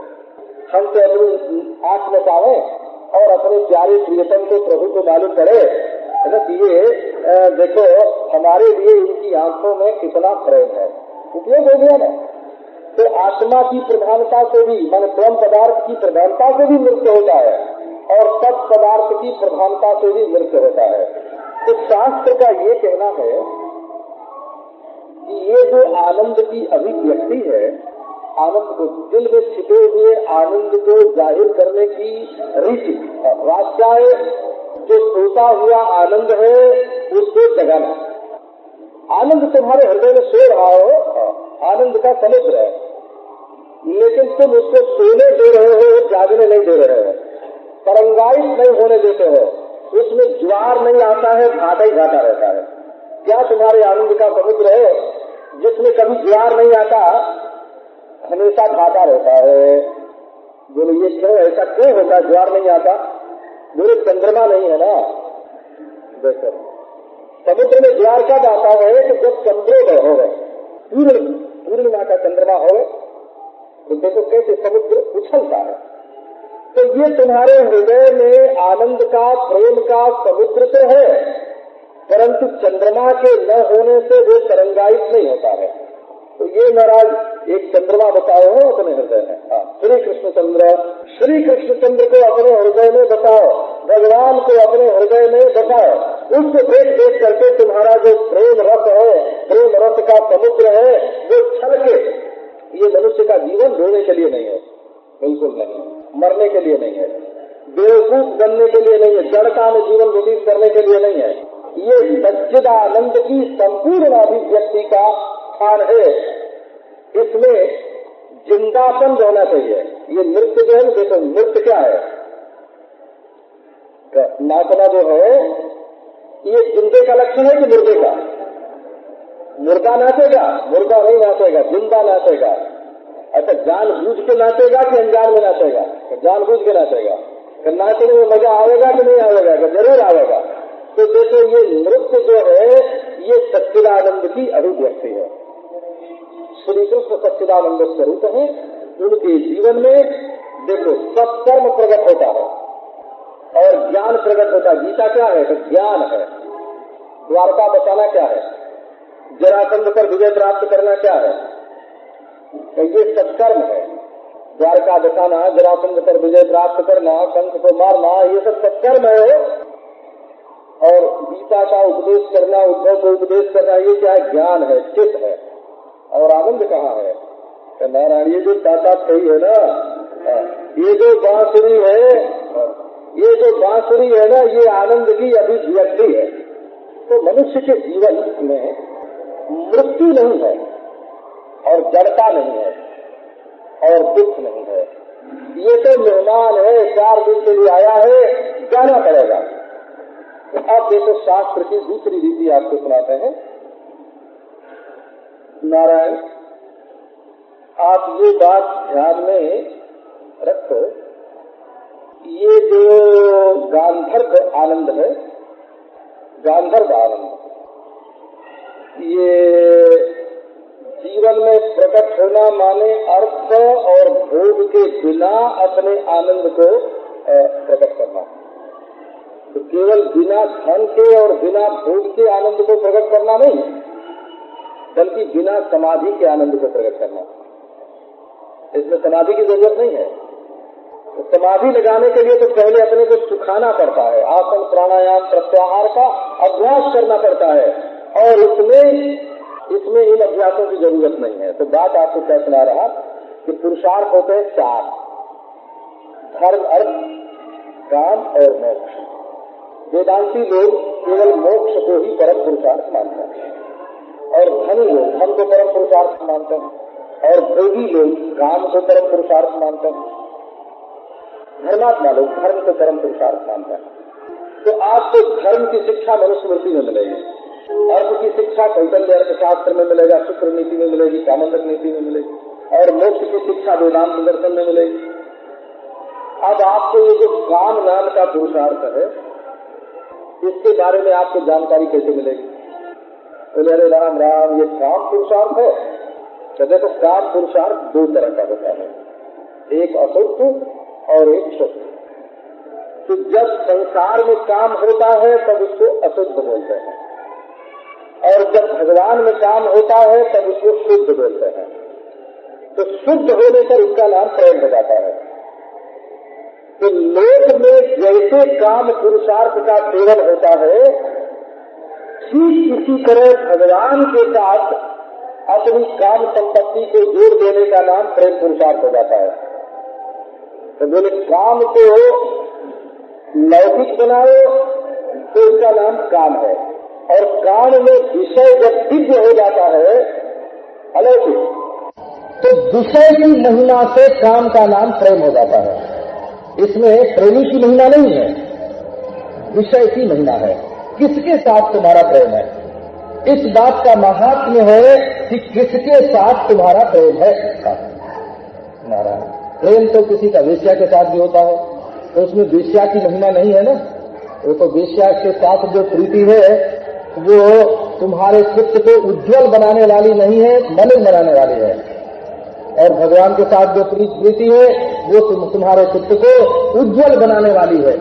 हम तो अपनी आंख में चाहे और अपने प्यारे प्रियतम को प्रभु को मालूम पड़े कि ये देखो हमारे लिए इनकी आंखों में कितना प्रेम है। उपयोग हो गया ना। तो आत्मा की प्रधानता से भी, मान स्वयं पदार्थ की प्रधानता से भी नृत्य होता है और सब पदार्थ की प्रधानता से भी नृत्य होता है। तो शास्त्र का ये कहना है कि ये जो आनंद की अभिव्यक्ति है, आनंद को दिल में छिपे हुए आनंद को जाहिर करने की रीति, वात्याय जो सोता हुआ आनंद है उसको जगाना। आनंद तुम्हारे हृदय में सो रहा हो, आनंद का समुद्र है, लेकिन तुम उसको सोने दे रहे हो, जागने नहीं दे रहे हो, तरंगायित नहीं होने देते हो, उसमें ज्वार नहीं आता है, घाटा ही घाटा रहता है। क्या तुम्हारे आनंद का समुद्र है जिसमें कभी ज्वार नहीं आता, हमेशा घाटा रहता है? बोले ये क्यों, ऐसा क्यों होता है, ज्वार नहीं आता? बोले चंद्रमा नहीं है ना। देखो समुद्र में ज्वार कब आता है कि जब चंद्रोदय हो गए, पूर्णिमा का चंद्रमा हो गए, तो देखो कैसे समुद्र उछलता है। तो ये तुम्हारे हृदय में आनंद का, प्रेम का समुद्र तो है, परंतु चंद्रमा के न होने से वो तरंगायित नहीं होता है। तो ये महाराज एक चंद्रमा बताओ अपने हृदय में, श्री कृष्ण चंद्र, श्री कृष्ण चंद्र को अपने हृदय में बताओ, भगवान को अपने हृदय में बताओ। उसको देख देख करके तुम्हारा जो प्रेम रस है, प्रेम रस का समुद्र है, वो छलके। ये मनुष्य का जीवन रोने के लिए नहीं है, बिल्कुल नहीं, मरने के लिए नहीं है, बेवकूफ बनने के लिए नहीं है, जड़ता में जीवन व्यतीत करने के लिए नहीं है। ये सच्चिदानंद की संपूर्ण अभिव्यक्ति का स्थान है। इसमें जिंदापन रहना चाहिए। ये नृत्य जो है, देखो नृत्य क्या है, नाचना जो है ये जिंदे का लक्षण है कि मुर्दे का? मुर्दा नाचेगा? मुर्दा नहीं नाचेगा, जिंदा नाचेगा। अच्छा जानबूझ के नाचेगा कि अनजान में नाचेगा? जानबूझ के नाचेगा। नाचने में मजा आएगा कि नहीं आएगा? जरूर आएगा। तो देखो ये नृत्य जो है ये सच्चिदानंद की अभिव्यक्ति है। श्री कृष्ण सच्चिदानंद स्वरूप है। उनके जीवन में देखो सत्कर्म प्रकट होता है और ज्ञान प्रकट होता है। गीता क्या है? तो ज्ञान है। द्वारका बचाना क्या है? जरासंध पर विजय प्राप्त करना क्या है? तो ये सत्कर्म है। द्वारका बचाना, जरासंध पर विजय प्राप्त करना, कंस को मारना, ये सब सत्कर्म है। और गीता का उपदेश करना, उद्धव को उपदेश करना, ये क्या है? ज्ञान है, चित है। और आनंद कहाँ है? तो नारायण ये जो ताता सही है ना, ये जो बांसुरी है, ये जो बांसुरी है ना, ये आनंद की अभिव्यक्ति है। तो मनुष्य के जीवन में मृत्यु नहीं है और जड़ता नहीं है और दुख नहीं है। ये तो मेहमान है, 4 दिन के लिए आया है, जाना पड़ेगा। तो अब देखो शास्त्र की दूसरी रीति आपको सुनाते हैं। नारायण आप ये बात ध्यान में रखो, ये जो गांधर्व आनंद है, गांधर्व आनंद, ये जीवन में प्रकट होना माने अर्थ और भोग के बिना अपने आनंद को प्रकट करना। तो केवल बिना धन के और बिना भोग के आनंद को प्रकट करना नहीं, बल्कि बिना समाधि के आनंद को प्रकट करना। इसमें समाधि की जरूरत नहीं है। समाधि लगाने के लिए तो पहले अपने को सुखाना पड़ता है, आसन प्राणायाम प्रत्याहार का अभ्यास करना पड़ता है, और इसमें इन अभ्यासों की जरूरत नहीं है। तो बात आपको क्या सुना रहा कि पुरुषार्थ होते हैं 4, धर्म, अर्थ, काम और मोक्ष। वेदांती लोग केवल मोक्ष को ही परम पुरुषार्थ मानते हैं, और धनी लोग धन को परम पुरुषार्थ मानते हैं, और भोगी लोग काम को परम पुरुषार्थ मानते हैं, धर्मात्मा लोग धर्म को परम पुरुषार्थ मानते हैं। तो आपको धर्म की शिक्षा मनुस्मृति में मिलेगी, अर्थ की शिक्षा कौटिल्य अर्थशास्त्र में मिलेगा, शुक्र नीति में मिलेगी, कामंडक नीति में मिलेगी, और मोक्ष की शिक्षा वेदांत दर्शन में मिलेगी। अब आपको ये जो काम नाम का पुरुषार्थ है, इसके बारे में आपको जानकारी कैसे मिलेगी? बोले अरे राम राम, ये काम पुरुषार्थ है। तो देखो, काम पुरुषार्थ 2 तरह का होता है, एक अशुद्ध और एक शुद्ध। तो जब संसार में काम होता है तब उसको अशुद्ध बोलते हैं, और जब भगवान में काम होता है तब उसको शुद्ध बोलते हैं। तो शुद्ध होने पर उसका नाम प्रेम हो जाता है। तो लोक में जैसे काम पुरुषार्थ का सेवन होता है, ठीक इसी तरह भगवान के साथ अपनी काम संपत्ति को जोड़ देने का नाम प्रेम पुरुषार्थ हो जाता है। तो बोले काम को लौकिक बनाओ तो इसका नाम काम है, और काम में विषय जब दिव्य हो जाता है अलौकिक, तो विषय की महिमा से काम का नाम प्रेम हो जाता है। इसमें प्रेमी की महिमा नहीं है, विषय की महिमा है। किसके साथ तुम्हारा प्रेम है, इस बात का महात्म्य है कि किसके साथ तुम्हारा प्रेम है। नारायण, प्रेम तो किसी का वेश्या के साथ भी होता है, तो उसमें वेश्या की महिमा नहीं है ना। वो तो वेश्या के साथ जो प्रीति है वो तुम्हारे चित्त को उज्जवल बनाने वाली नहीं है, मलिन बनाने वाली है। और भगवान के साथ जो प्रीति है वो तुम्हारे चित्त को उज्जवल बनाने वाली है।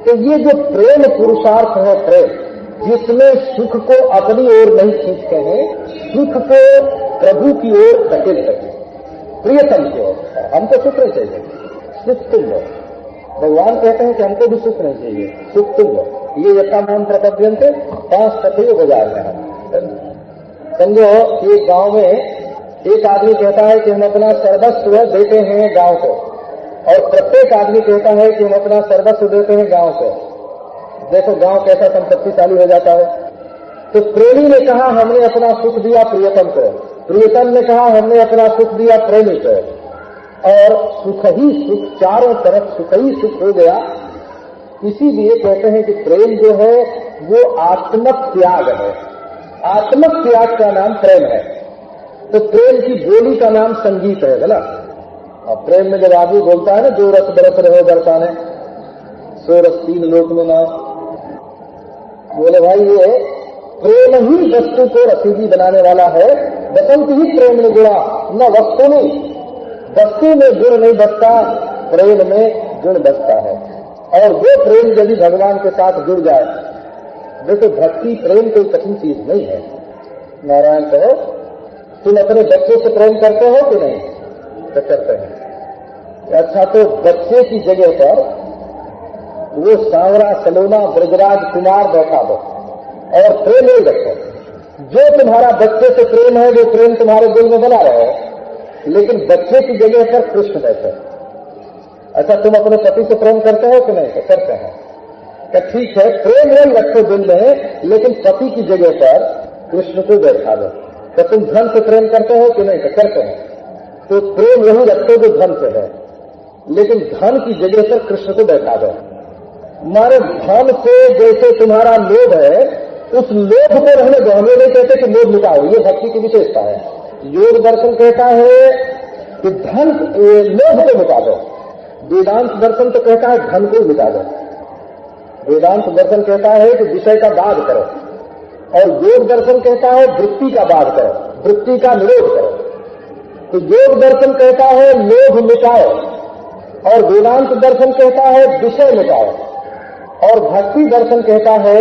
तो ये जो प्रेम पुरुषार्थ है, प्रेम जिसमें सुख को अपनी ओर नहीं खींचते हैं, सुख को प्रभु की ओर धकेल सके, प्रियतम की ओर। हमको सुख नहीं चाहिए, सुख तुम लो। भगवान कहते हैं कि हमको भी सुख नहीं चाहिए, सुख तुम लो। ये यथा मान प्रपद्यन से 5 तथ्य बाजार में हम समझो। एक गांव में एक आदमी कहता है कि हम अपना सर्वस्व देते हैं गांव को, और प्रत्येक आदमी कहता है कि हम अपना सर्वस्व देते हैं गांव को। देखो गांव कैसा संपत्तिशाली हो जाता है। तो प्रेमी ने कहा हमने अपना सुख दिया प्रियतम को, प्रियतम ने कहा हमने अपना सुख दिया प्रेमी को, और सुख ही सुख, चारों तरफ सुख ही सुख हो गया। इसीलिए कहते हैं कि प्रेम जो है वो आत्मक त्याग है, आत्मक त्याग का नाम प्रेम है। तो प्रेम की बोली का नाम संगीत है, बोला। और प्रेम में जब आदमी बोलता है ना, जो रस बरस रहे दर्शाने, सो रस 3 लोक में ना, बोले भाई ये प्रेम ही वस्तु को रसीदी बनाने वाला है। बसंत ही प्रेम में गुणा न वस्तु नहीं, वस्तु में गुण नहीं बसता, प्रेम में गुण बसता है। और वो प्रेम यदि भगवान के साथ जुड़ जाए, देखो भक्ति प्रेम कोई कठिन चीज नहीं है। नारायण कहो, तुम अपने बच्चे से प्रेम करते हो कि नहीं? तो करते हैं। अच्छा, तो बच्चे की जगह पर वो सांवरा सलोना ब्रजराज कुमार बैठा दो और प्रेम नहीं रखो। जो तुम्हारा बच्चे से प्रेम है वो प्रेम तुम्हारे दिल में बना रहे, लेकिन बच्चे की जगह पर कृष्ण बैठे। अच्छा, तुम अपने पति से प्रेम करते हो कि नहीं? तो करते हैं। क्या ठीक है, प्रेम नहीं रखो दिल में, लेकिन पति की जगह पर कृष्ण को बैठा दो। तो तुम धन से प्रेम करते हो कि नहीं? तो करते हैं। तो प्रेम यही रखो जो धन से है, लेकिन धन की जगह पर कृष्ण को बैठा दो। मारे धन से जैसे तुम्हारा लोभ है, उस लोभ को रहने दो। हमें नहीं कहते कि लोभ मिटाओ, ये भक्ति की विशेषता है। योग दर्शन कहता है कि धन लोभ को मिटा दो। वेदांत दर्शन तो कहता है धन को मिटा दो। वेदांत दर्शन कहता है कि विषय का बाध करो, और योग दर्शन कहता है वृत्ति का बाध करो, वृत्ति का निरोध करो। तो योग दर्शन कहता है लोभ मिटाओ, और वेदांत दर्शन कहता है विषय मिटाओ, और भक्ति दर्शन कहता है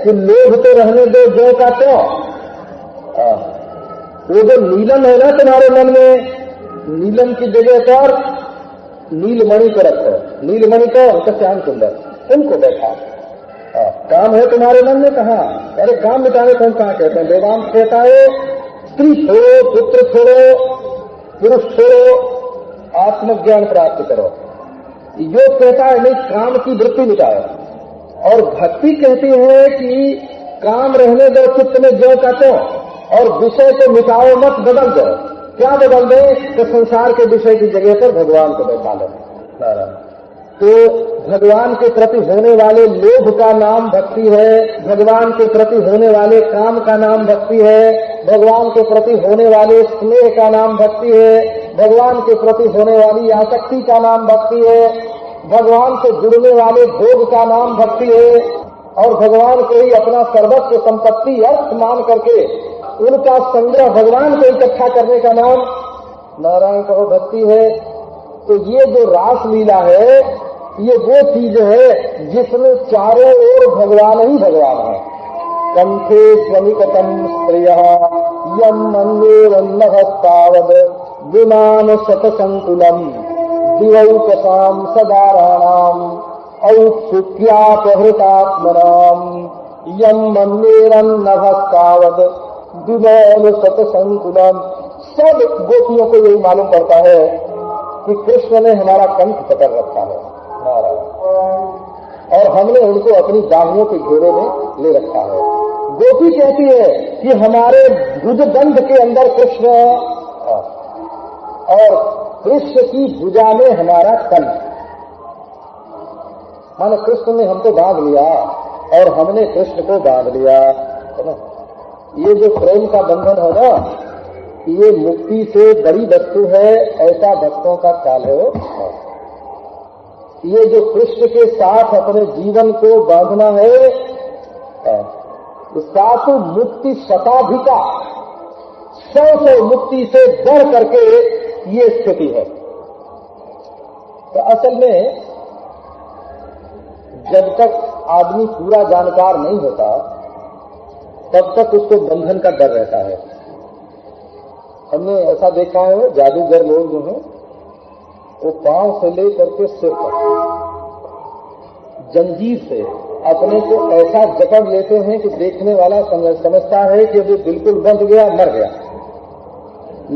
कि लोभ तो रहने दो, जो का त्यों। वो जो नीलम है ना तुम्हारे मन में, नीलम की जगह पर नीलमणि को रखो। नीलमणि को श्याम सुंदर, उनको बैठा। काम है तुम्हारे मन में कहा? अरे काम मिटाने को हम कहाँ कहते हैं? वेदांत कहता है स्त्री छोड़ो, पुत्र छोड़ो, पुरुष छोड़ो, आत्मज्ञान प्राप्त करो। योग कहता है नहीं, काम की वृत्ति मिटाओ। और भक्ति कहती है कि काम रहने दो चित्त में ज्यों का त्यों, और विषय को मिटाओ मत, बदल दो। क्या बदल दे? तो संसार के विषय की जगह पर भगवान को बैठा लो। तो भगवान के प्रति होने वाले लोभ का नाम भक्ति है, भगवान के प्रति होने वाले काम का नाम भक्ति है, भगवान के प्रति होने वाले स्नेह का नाम भक्ति है, भगवान के प्रति होने वाली आसक्ति का नाम भक्ति है, भगवान से जुड़ने वाले भोग का नाम भक्ति है, और भगवान को ही अपना सर्वस्व संपत्ति अर्थ मान करके उनका संग्रह भगवान को इकट्ठा करने का नाम नारायण कहो भक्ति है। तो ये जो रास लीला है, ये वो चीज है जिसमें चारों ओर भगवान ही भगवान है। कंठे स्वनिकटम स्त्रिय यम मंगेरन्नहस्तावद विमान शतसंकुलम दिवौकसाम सदाराणाम औत्सुक्यापहृतात्मनाम यम मंगेरन्नहस्तावद विमान शतसंकुलम। सब गोपियों को यही मालूम पड़ता है कि कृष्ण ने हमारा कंठ पकड़ रखा है और हमने उनको अपनी बाहुओं के घेरे में ले रखा है। गोपी कहती है कि हमारे भुजबंध के अंदर कृष्ण और कृष्ण की भुजा में हमारा कंठ, मानो कृष्ण ने हमको बांध लिया और हमने कृष्ण को बांध लिया, है ना। ये जो प्रेम का बंधन है ना, ये मुक्ति से बड़ी वस्तु है, ऐसा भक्तों का ख्याल है। ये जो कृष्ण के साथ अपने जीवन को बांधना है, साथ मुक्ति शताधिका 100 मुक्ति से बढ़ करके ये स्थिति है। तो असल में जब तक आदमी पूरा जानकार नहीं होता तब तक उसको बंधन का डर रहता है। हमने ऐसा देखा है, जादूगर लोग जो हैं वो पांव से लेकर के सिर तक जंजीर से अपने को ऐसा जकड़ लेते हैं कि देखने वाला समझता है कि वो बिल्कुल बंध गया, मर गया।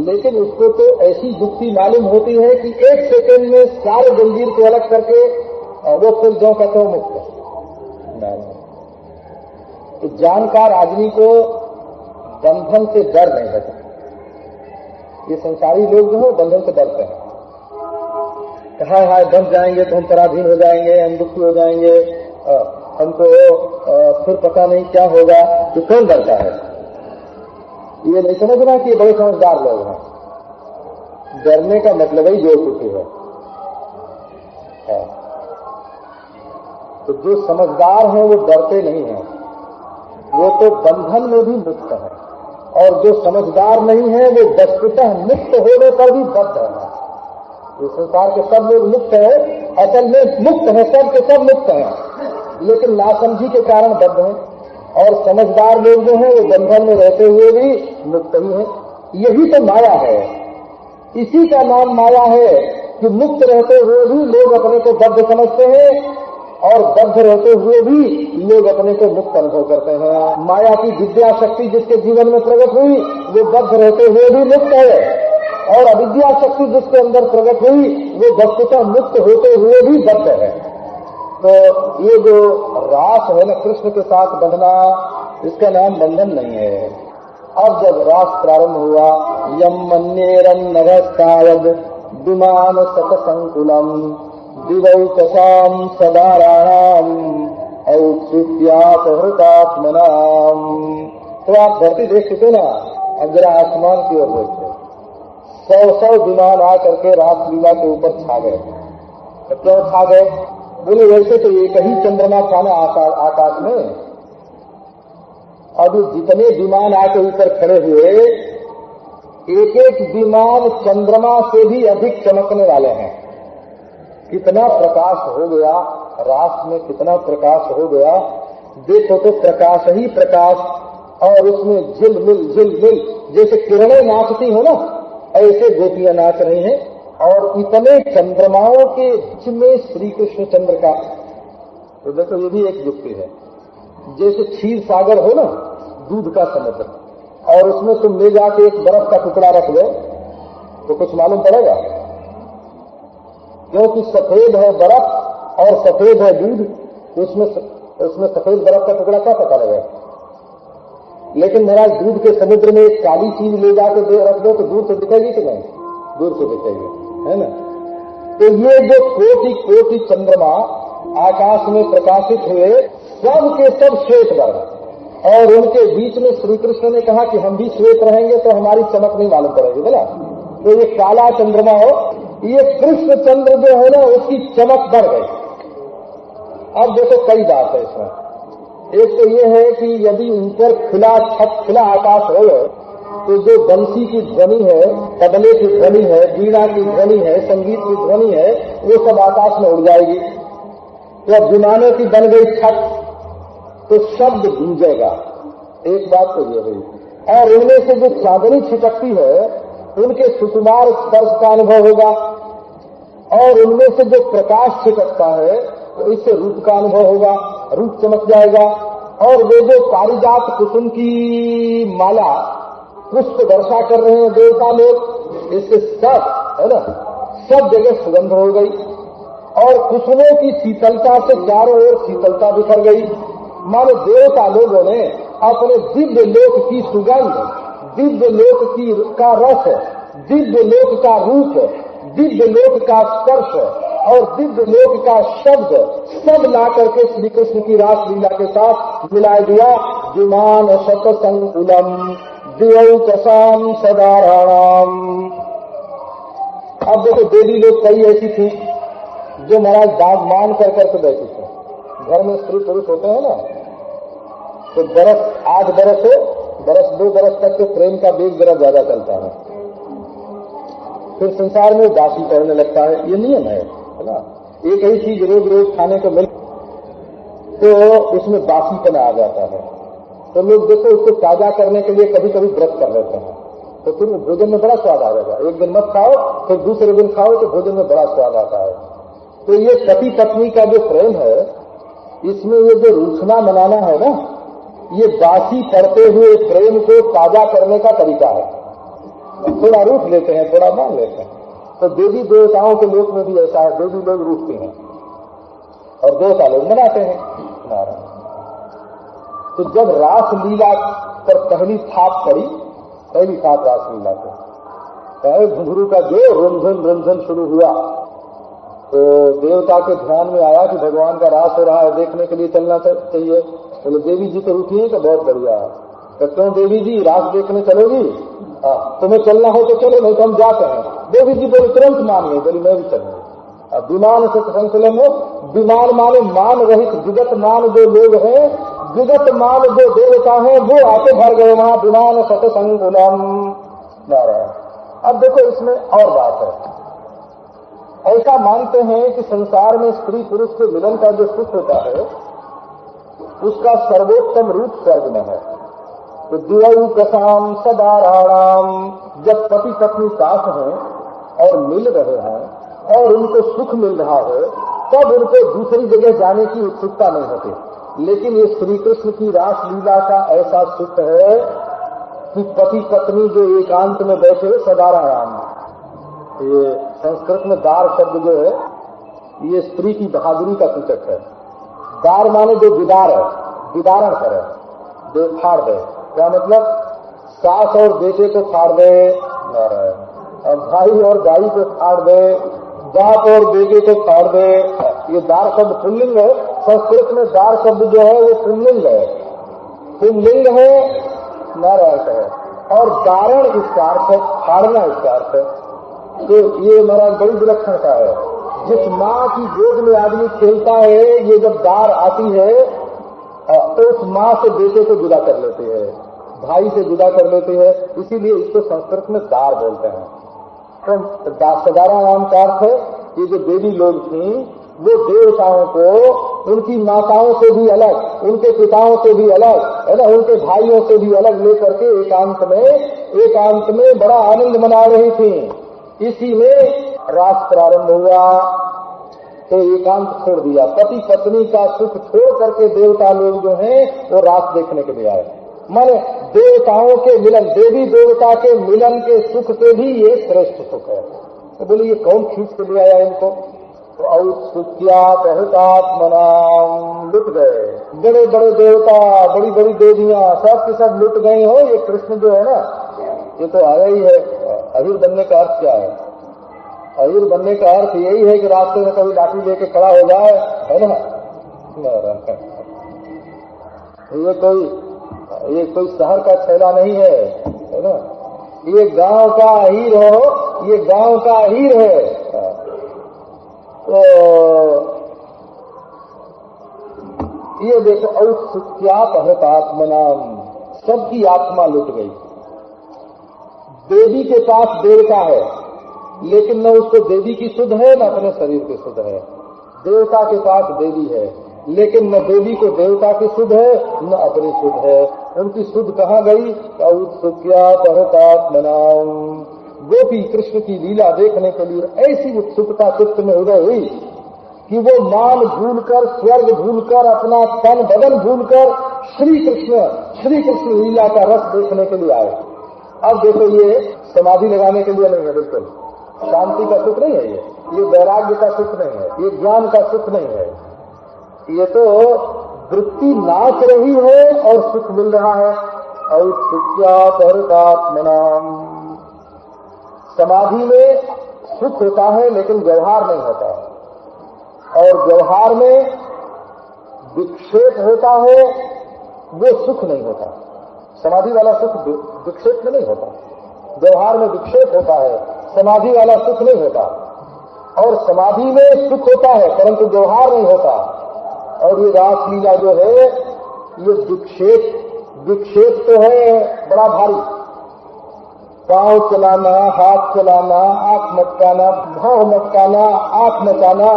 लेकिन उसको तो ऐसी युक्ति मालूम होती है कि 1 सेकंड में सारे जंजीर को अलग करके वो फिर जो कहते हो मुक्त। तो जानकार आदमी को बंधन से डर नहीं है। ये संसारी लोग जो है बंधन से डरते हैं, हाय हाय बंध जाएंगे तो हम पराधीन हो जाएंगे, हम दुखी हो जाएंगे, हमको फिर पता नहीं क्या होगा। तो कौन डरता है? ये नहीं समझना कि ये बड़े समझदार लोग हैं। डरने का मतलब ही जो कुछ है। तो जो समझदार हैं वो डरते नहीं हैं, वो तो बंधन में भी मुक्त है। और जो समझदार नहीं है वो वस्तुतः मुक्त होने पर भी बद्ध है। ये संसार के सब लोग मुक्त है, असल में मुक्त है, सब के सब मुक्त हैं, लेकिन नासमझी के कारण बद्ध हैं। और समझदार लोग जो हैं वो बंधन में रहते हुए भी मुक्त ही हैं। यही तो माया है, इसी का नाम माया है कि मुक्त रहते हुए भी लोग अपने को बद्ध समझते हैं और बद्ध रहते हुए भी लोग अपने को मुक्त अनुभव करते हैं। माया की विद्या शक्ति जिसके जीवन में प्रकट हुई वो बद्ध रहते हुए भी मुक्त है, और अविद्या शक्ति जिसके अंदर प्रकट हुई वो वस्तुतः मुक्त होते हुए भी बद्ध है। तो ये जो रास है ना कृष्ण के साथ बंधना, इसका नाम बंधन नहीं है। अब जब रास प्रारंभ हुआ, यम मन्येरन्नभस्तावद विमान सतसंकुलम दिवौकसाम सदाराणाम औत्सुक्यापहृतात्मनाम। तो आप धरती देख चुके ना, अब जरा आसमान की ओर देखते। 100 विमान आ करके रासलीला के ऊपर छा गए। तो क्यों छा गए? बोले वैसे तो एक ही चंद्रमा था ना आकाश में, अब जितने विमान आके ऊपर खड़े हुए, एक एक विमान चंद्रमा से भी अधिक चमकने वाले हैं। कितना प्रकाश हो गया रास में, कितना प्रकाश हो गया। देखो तो प्रकाश ही प्रकाश, और उसमें झिलमिल झिलमिल जैसे किरणें नाचती हो ना, ऐसे गोपियां नाच रही हैं। और इतने चंद्रमाओं के बीच में श्री कृष्ण चंद्र का, तो देखो ये भी एक युक्ति है। जैसे क्षीर सागर हो ना, दूध का समुद्र, और उसमें तुम ले जाके एक बर्फ का टुकड़ा रख दो तो कुछ मालूम पड़ेगा? क्योंकि सफेद है बर्फ और सफेद है दूध, उसमें सफेद बर्फ का टुकड़ा क्या पता लगेगा? लेकिन महाराज दूध के समुद्र में एक काली चीज ले जाके रख दो तो दूर से दिखेगी कि नहीं? दूर से दिखेगी, है ना? तो ये जो कोटि कोटि चंद्रमा आकाश में प्रकाशित हुए, सब के सब श्वेत वर्ण, और उनके बीच में श्री कृष्ण ने कहा कि हम भी श्वेत रहेंगे तो हमारी चमक नहीं मालूम पड़ेगी, बोला। तो ये काला चंद्रमा हो, ये कृष्ण चंद्र जो है ना, उसकी चमक बढ़ गई। अब देखो कई बात है इसमें। एक तो ये है कि यदि ऊपर खुला छत, खुला आकाश हो तो जो बंसी की ध्वनि है, तबले की ध्वनि है, वीणा की ध्वनि है, संगीत की ध्वनि है, वो सब आकाश में उड़ जाएगी। तो अब विमानों की बन गई छत तो शब्द गूंजेगा, एक बात तो ये हुई। और उनमें से जो चांदनी छिटकती है उनके सुकुमार स्पर्श का अनुभव होगा, और उनमें से जो प्रकाश छिटकता है तो इससे रूप का अनुभव होगा, रूप चमक जाएगा। और वे जो पारिजात कुसुम की माला पुष्प वर्षा कर रहे हैं देवता लोग, इससे सब है ना, सब जगह सुगंध हो गई, और कुसुमों की शीतलता से चारों ओर शीतलता बिखर गई। मानो देवता लोगों ने अपने दिव्य लोक की सुगंध, दिव्य लोक की का रस, दिव्य लोक का रूप, दिव्य लोक का स्पर्श और दिव्य लोक का शब्द सब ला करके श्री कृष्ण की रास लीला के साथ मिला दिया। विमान शत संकुलम दिवौकसाम सदाराणाम। अब देखो देवी लोग कई ऐसी थी जो महाराज दाग मान कर करके बैठी थी। घर में स्त्री पुरुष होते हैं ना, तो बरस 8 बरस हो, बरस 2 बरस तक तो प्रेम का बेग जरा ज्यादा चलता है, फिर संसार में दासी करने लगता है। ये नियम है ना। एक ही चीज रोज रोज खाने को मिल तो उसमें बासीपन आ जाता है। तो लोग देखो उसको ताजा करने के लिए कभी कभी व्रत कर लेते हैं, तो फिर भोजन में बड़ा स्वाद आ जाएगा। एक दिन मत खाओ, फिर दूसरे दिन खाओ तो भोजन में बड़ा स्वाद आता है। तो ये पति पत्नी का जो प्रेम है, इसमें ये जो रूठना मनाना है ना, ये बासी करते हुए प्रेम को ताजा करने का तरीका है। थोड़ा रूठ लेते हैं, थोड़ा मान लेते हैं। तो देवी देवताओं के लोक में भी ऐसा है, देवी लोग रूठती हैं और देवता लोग मनाते हैं। तो जब रास लीला पर पहली थाप पड़ी, पहली थाप रास लीला पर पहले घुंघरू का जो रुंझन शुरू हुआ, तो देवता के ध्यान में आया कि भगवान का रास हो रहा है, देखने के लिए चलना चाहिए। बोले देवी जी तो उठी है तो बहुत बढ़िया है। तो क्यों देवी जी रास देखने चलोगी? तुम्हें चलना हो तो चलो, नहीं तो हम जाते हैं। देवी जी बोले तुरंत मान गई, बोली मैं भी चलूंगी। अब विमान से संकुलन हो, विमान माने मान रहित विगत मान जो लोग हैं, विगत मान जो देवता हैं, वो आके भर गए वहां विमान सत संकुलम। अब देखो इसमें और बात है। ऐसा मानते हैं कि संसार में स्त्री पुरुष के मिलन का जो सुख होता है उसका सर्वोत्तम रूप स्वर्ग में है। तो दिवौकसाम सदाराणाम, जब पति पत्नी साथ हैं और मिल रहे हैं और उनको सुख मिल रहा है, तब उनको दूसरी जगह जाने की उत्सुकता नहीं होती। लेकिन ये श्री कृष्ण की रास लीला का ऐसा सुख है कि पति पत्नी जो एकांत में बैठे सदाराणाम, ये संस्कृत में दार शब्द जो है ये स्त्री की बहादुरी का सूचक है। दार माने जो विदार है, विदारण करे, दे फाड़ दे। क्या मतलब? सास और बेटे को फाड़ दे, और भाई और दाई को फाड़ दे, बाप और बेटे को फाड़ दे। ये दार शब्द पुल्लिंग है। संस्कृत में दार शब्द जो है वो पुल्लिंग है, पुल्लिंग है, नारायण है। और दारण इसका अर्थ है फाड़ना, इसका अर्थ है। तो ये महाराज बड़ी विलक्षणता है। जिस माँ की गोद में आदमी खेलता है, ये जब दार आती है तो उस माँ से बेटे को जुदा कर लेते हैं, भाई से जुदा कर लेते हैं। इसीलिए इसको संस्कृत में दार बोलते हैं। तो सदारा नाम का अर्थ है ये जो देवी लोग थी वो देवताओं को उनकी माताओं से भी अलग, उनके पिताओं से भी अलग, है ना, उनके भाइयों से भी अलग लेकर के एकांत में बड़ा आनंद मना रही थी। इसी में रास प्रारंभ हुआ तो एकांत छोड़ दिया। पति पत्नी का सुख छोड़ करके देवता लोग जो हैं वो रास देखने के लिए आए। माने देवताओं के मिलन, देवी देवता के मिलन के सुख से भी ये श्रेष्ठ सुख है। तो बोले ये कौन खींच के ले आया इनको? तो औत्सुक्या कहतात्मना लुट गए। बड़े बड़े देवता, बड़ी बड़ी देवियां सब के सब लुट गई हो। ये कृष्ण जो है ना, ये तो आया ही है। अहिर बनने का अर्थ क्या है? अहिर बनने का अर्थ यही है कि रास्ते में कभी लाठी लेके खड़ा हो जाए, है ना। ये कोई शहर का छैला नहीं है ना। ये गांव का अहीर हो, ये गांव का अहीर है। तो ये देखो औत्सुक्यापहृतात्मना, सबकी आत्मा लुट गई। देवी के पास देवता है, लेकिन न उसको देवी की सुध है न अपने शरीर की सुध है। देवता के पास देवी है, लेकिन न देवी को देवता की सुध है न अपनी सुध है। उनकी सुध कहाँ गई? औत्सुक्यापहृतात्मना। गोपी कृष्ण की लीला देखने के लिए ऐसी उत्सुकता चित्त में उदय हुई कि वो मान भूलकर, स्वर्ग भूलकर, अपना तन बदन भूलकर श्री कृष्ण लीला का रस देखने के लिए आए। अब देखो ये समाधि लगाने के लिए नहीं है, बिल्कुल शांति का सुख नहीं है, ये वैराग्य का सुख नहीं है, ये ज्ञान का सुख नहीं है। ये तो वृत्ति नाच रही है और सुख मिल रहा है। औत्सुक्यापहृतात्मना। समाधि में सुख होता है लेकिन व्यवहार नहीं होता, और व्यवहार में विक्षेप होता है, वो सुख नहीं होता। समाधि वाला सुख विक्षेप में नहीं होता, व्यवहार में विक्षेप होता है, समाधि वाला सुख नहीं होता। और समाधि में सुख होता है परंतु व्यवहार नहीं होता। और ये रासलीला जो है ये विक्षेप तो है बड़ा भारी। पांव चलाना, हाथ चलाना, आंख मटकाना, भाव मटकाना, आंख मचाना,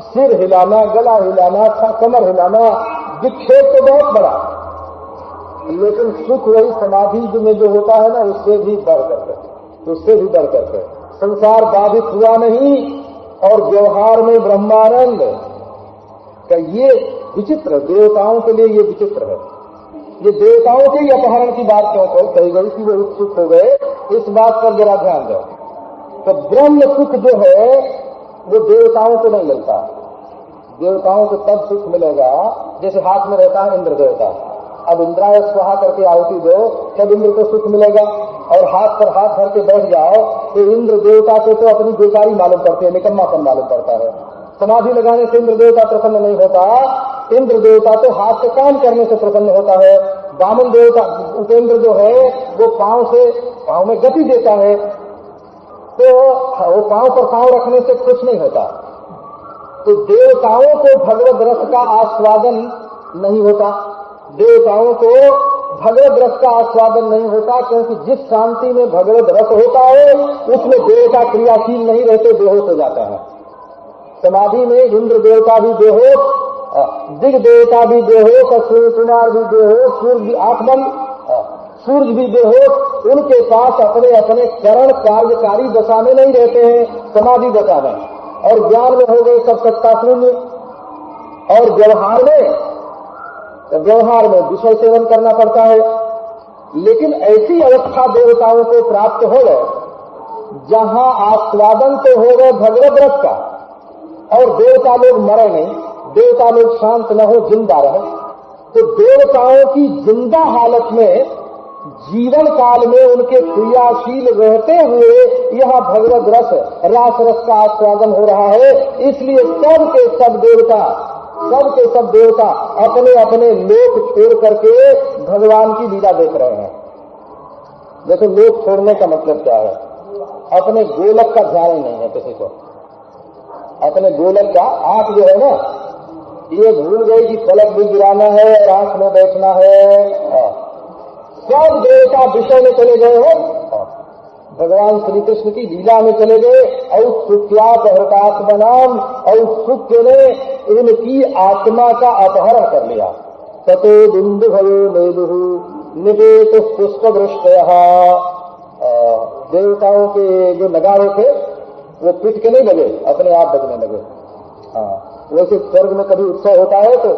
सिर हिलाना, गला हिलाना, कमर हिलाना, विक्षेप तो बहुत बड़ा। लेकिन सुख वही समाधि में जो होता है ना, उससे भी बढ़ करके संसार बाधित हुआ नहीं, और व्यवहार में ब्रह्मानंद का ये विचित्र, देवताओं के लिए ये विचित्र है। ये देवताओं के ही अपहरण की बात क्यों कही गई कि वो उत्सुक हो गए, इस बात पर जरा ध्यान दो। तो ब्रह्म सुख जो है वो देवताओं को नहीं मिलता। देवताओं को तब सुख मिलेगा जैसे हाथ में रहता है इंद्र देवता। अब इंद्राय स्वाहा करके आहुति दो, तब इंद्र को सुख मिलेगा। और हाथ पर हाथ धर के बैठ जाओ तो इंद्र देवता को तो अपनी बेकारी मालूम करते हैं, निकम्मापन मालूम करता है। समाधि लगाने से इंद्र देवता प्रसन्न नहीं होता। इंद्र देवता तो हाथ से काम करने से प्रसन्न होता है। वामन देवता उपेंद्र जो है वो पांव में गति देता है, तो वो पांव पर पांव रखने से खुश नहीं होता। तो देवताओं को भगवद रस का आस्वादन नहीं होता। देवताओं को भगवद रस का आस्वादन नहीं होता, क्योंकि जिस शांति में भगवद रस होता है उसमें देवता क्रियाशील नहीं रहते, बेहोश हो जाता है। समाधि में इंद्र देवता भी बेहोश, दिग देवता भी बेहोश, सूर्य कुमार भी बेहोश, सूर्य भी आत्मन, सूर्य भी बेहोश। उनके पास अपने अपने करण कार्यकारी दशा में नहीं रहते हैं, समाधि दशा में, और ज्ञान में हो गए सब सत्ता शून्य। और व्यवहार में विषय सेवन करना पड़ता है। लेकिन ऐसी अवस्था देवताओं को प्राप्त हो गए जहां आस्वादन तो हो गए भगवद रस का, और देवता लोग मरे नहीं, देवता लोग शांत न हो, जिंदा रहे। तो देवताओं की जिंदा हालत में जीवन काल में उनके क्रियाशील रहते हुए यहाँ भगवद रस, रास रस का आस्वादन हो रहा है। इसलिए सब के सब देवता अपने अपने लोक छोड़ करके भगवान की लीला देख रहे हैं। देखो लोक छोड़ने का मतलब क्या है? अपने गोलक का ध्यान ही नहीं है किसी को। अपने गोलक का आंख जो है ना, ये भूल गई कि पलक भी गिराना है और आंख में बैठना है। सब देवता विषय में चले गए हो, भगवान श्री कृष्ण की लीला में चले गए। औत्सुक्यापहृतात्मनाम, औत्सुक्य ने इनकी आत्मा का अपहरण कर लिया। ततो बिंदु भयो मेदुहु निवेत पुष्प दृष्टयः। देवताओं के जो नगारे थे वो पीट के नहीं बजे, अपने आप बजने लगे। हाँ, वैसे स्वर्ग में कभी उत्सव होता है तो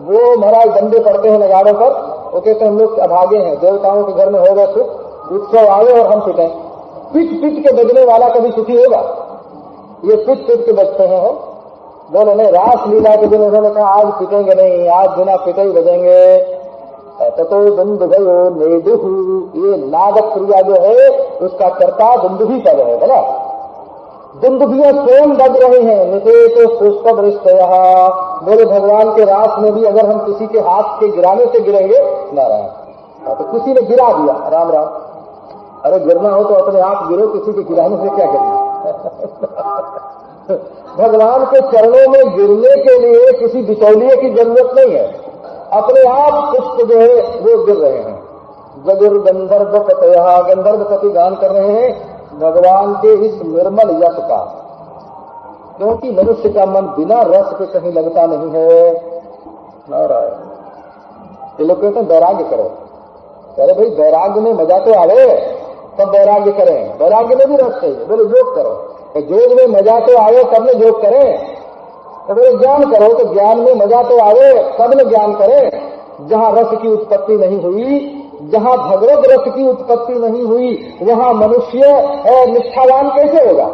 वो महाराज डंडे पड़ते हैं नगाड़ों पर, वो कहते हैं हम लोग अभागे हैं, देवताओं के घर में होगा सुख, उत्सव आवे और हम पिटें। पीट पीट के बजने वाला कभी सुखी होगा? ये पीट पीट के बजते हैं। बोले नहीं, रास लीला के दिन उन्होंने कहा आज पिटेंगे नहीं, आज बिना पिटे ही बजेंगे। तो दुंदुभयो नेदुहु, ये नाद क्रिया जो है उसका कर्ता दुंदुभी पद है। बोला दुंदुभियां स्वयं बज रही हैं। नितेश पुष्प वृष्टयः, बोले भगवान के रास में भी अगर हम किसी के हाथ के गिराने से गिरेंगे, नारायण, तो किसी ने गिरा दिया, राम राम। अरे गिरना हो तो अपने आप गिरो, किसी के गिराने से क्या करना। भगवान के चरणों में गिरने के लिए किसी बिचौलिए की जरूरत नहीं है, अपने आप पुष्प जो है वो गिर रहे हैं। जगुर गंधर्व पतयः, गंधर्व पति गान कर रहे हैं भगवान के इस निर्मल यश का, क्योंकि मनुष्य का मन बिना रस के कहीं लगता नहीं है। नारायण, ये लोग कहते हैं वैराग्य करो। अरे भाई वैराग्य में मजा तो आवे, तब वैराग्य करें। वैराग्य में भी रस चाहिए। बोले योग करो, तो योग में मजा तो आवे तब में योग करें। तो बोले ज्ञान करो, तो ज्ञान में मजा तो आवे तब में ज्ञान करें। जहाँ रस की उत्पत्ति नहीं हुई, जहाँ भगवत रस की उत्पत्ति नहीं हुई, वहाँ मनुष्य निष्ठावान कैसे होगा?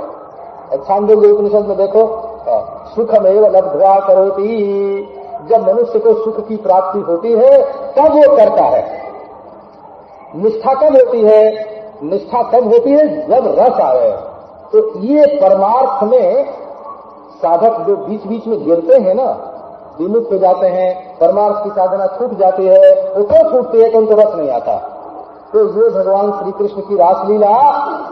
छांदोग्य उपनिषद में देखो, सुखमेव लब्ध्वा करोति, जब मनुष्य को सुख की प्राप्ति होती है तब वो करता है। निष्ठा कब होती है? निष्ठा तब होती है जब रस आए। तो ये परमार्थ में साधक जो बीच बीच में गिरते हैं ना, विमुख हो जाते हैं, परमार्थ की साधना छूट जाती है, वो क्यों छूटती है कि उनको रस नहीं आता। तो ये भगवान श्री कृष्ण की रासलीला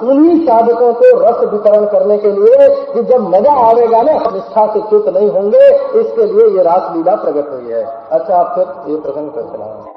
उन्हीं साधकों को रस वितरण करने के लिए कि जब मजा आवेगा ना, निष्ठा से च्युत नहीं होंगे, इसके लिए ये रासलीला प्रकट हुई है। अच्छा, आप फिर ये प्रसंग कर चलाएं।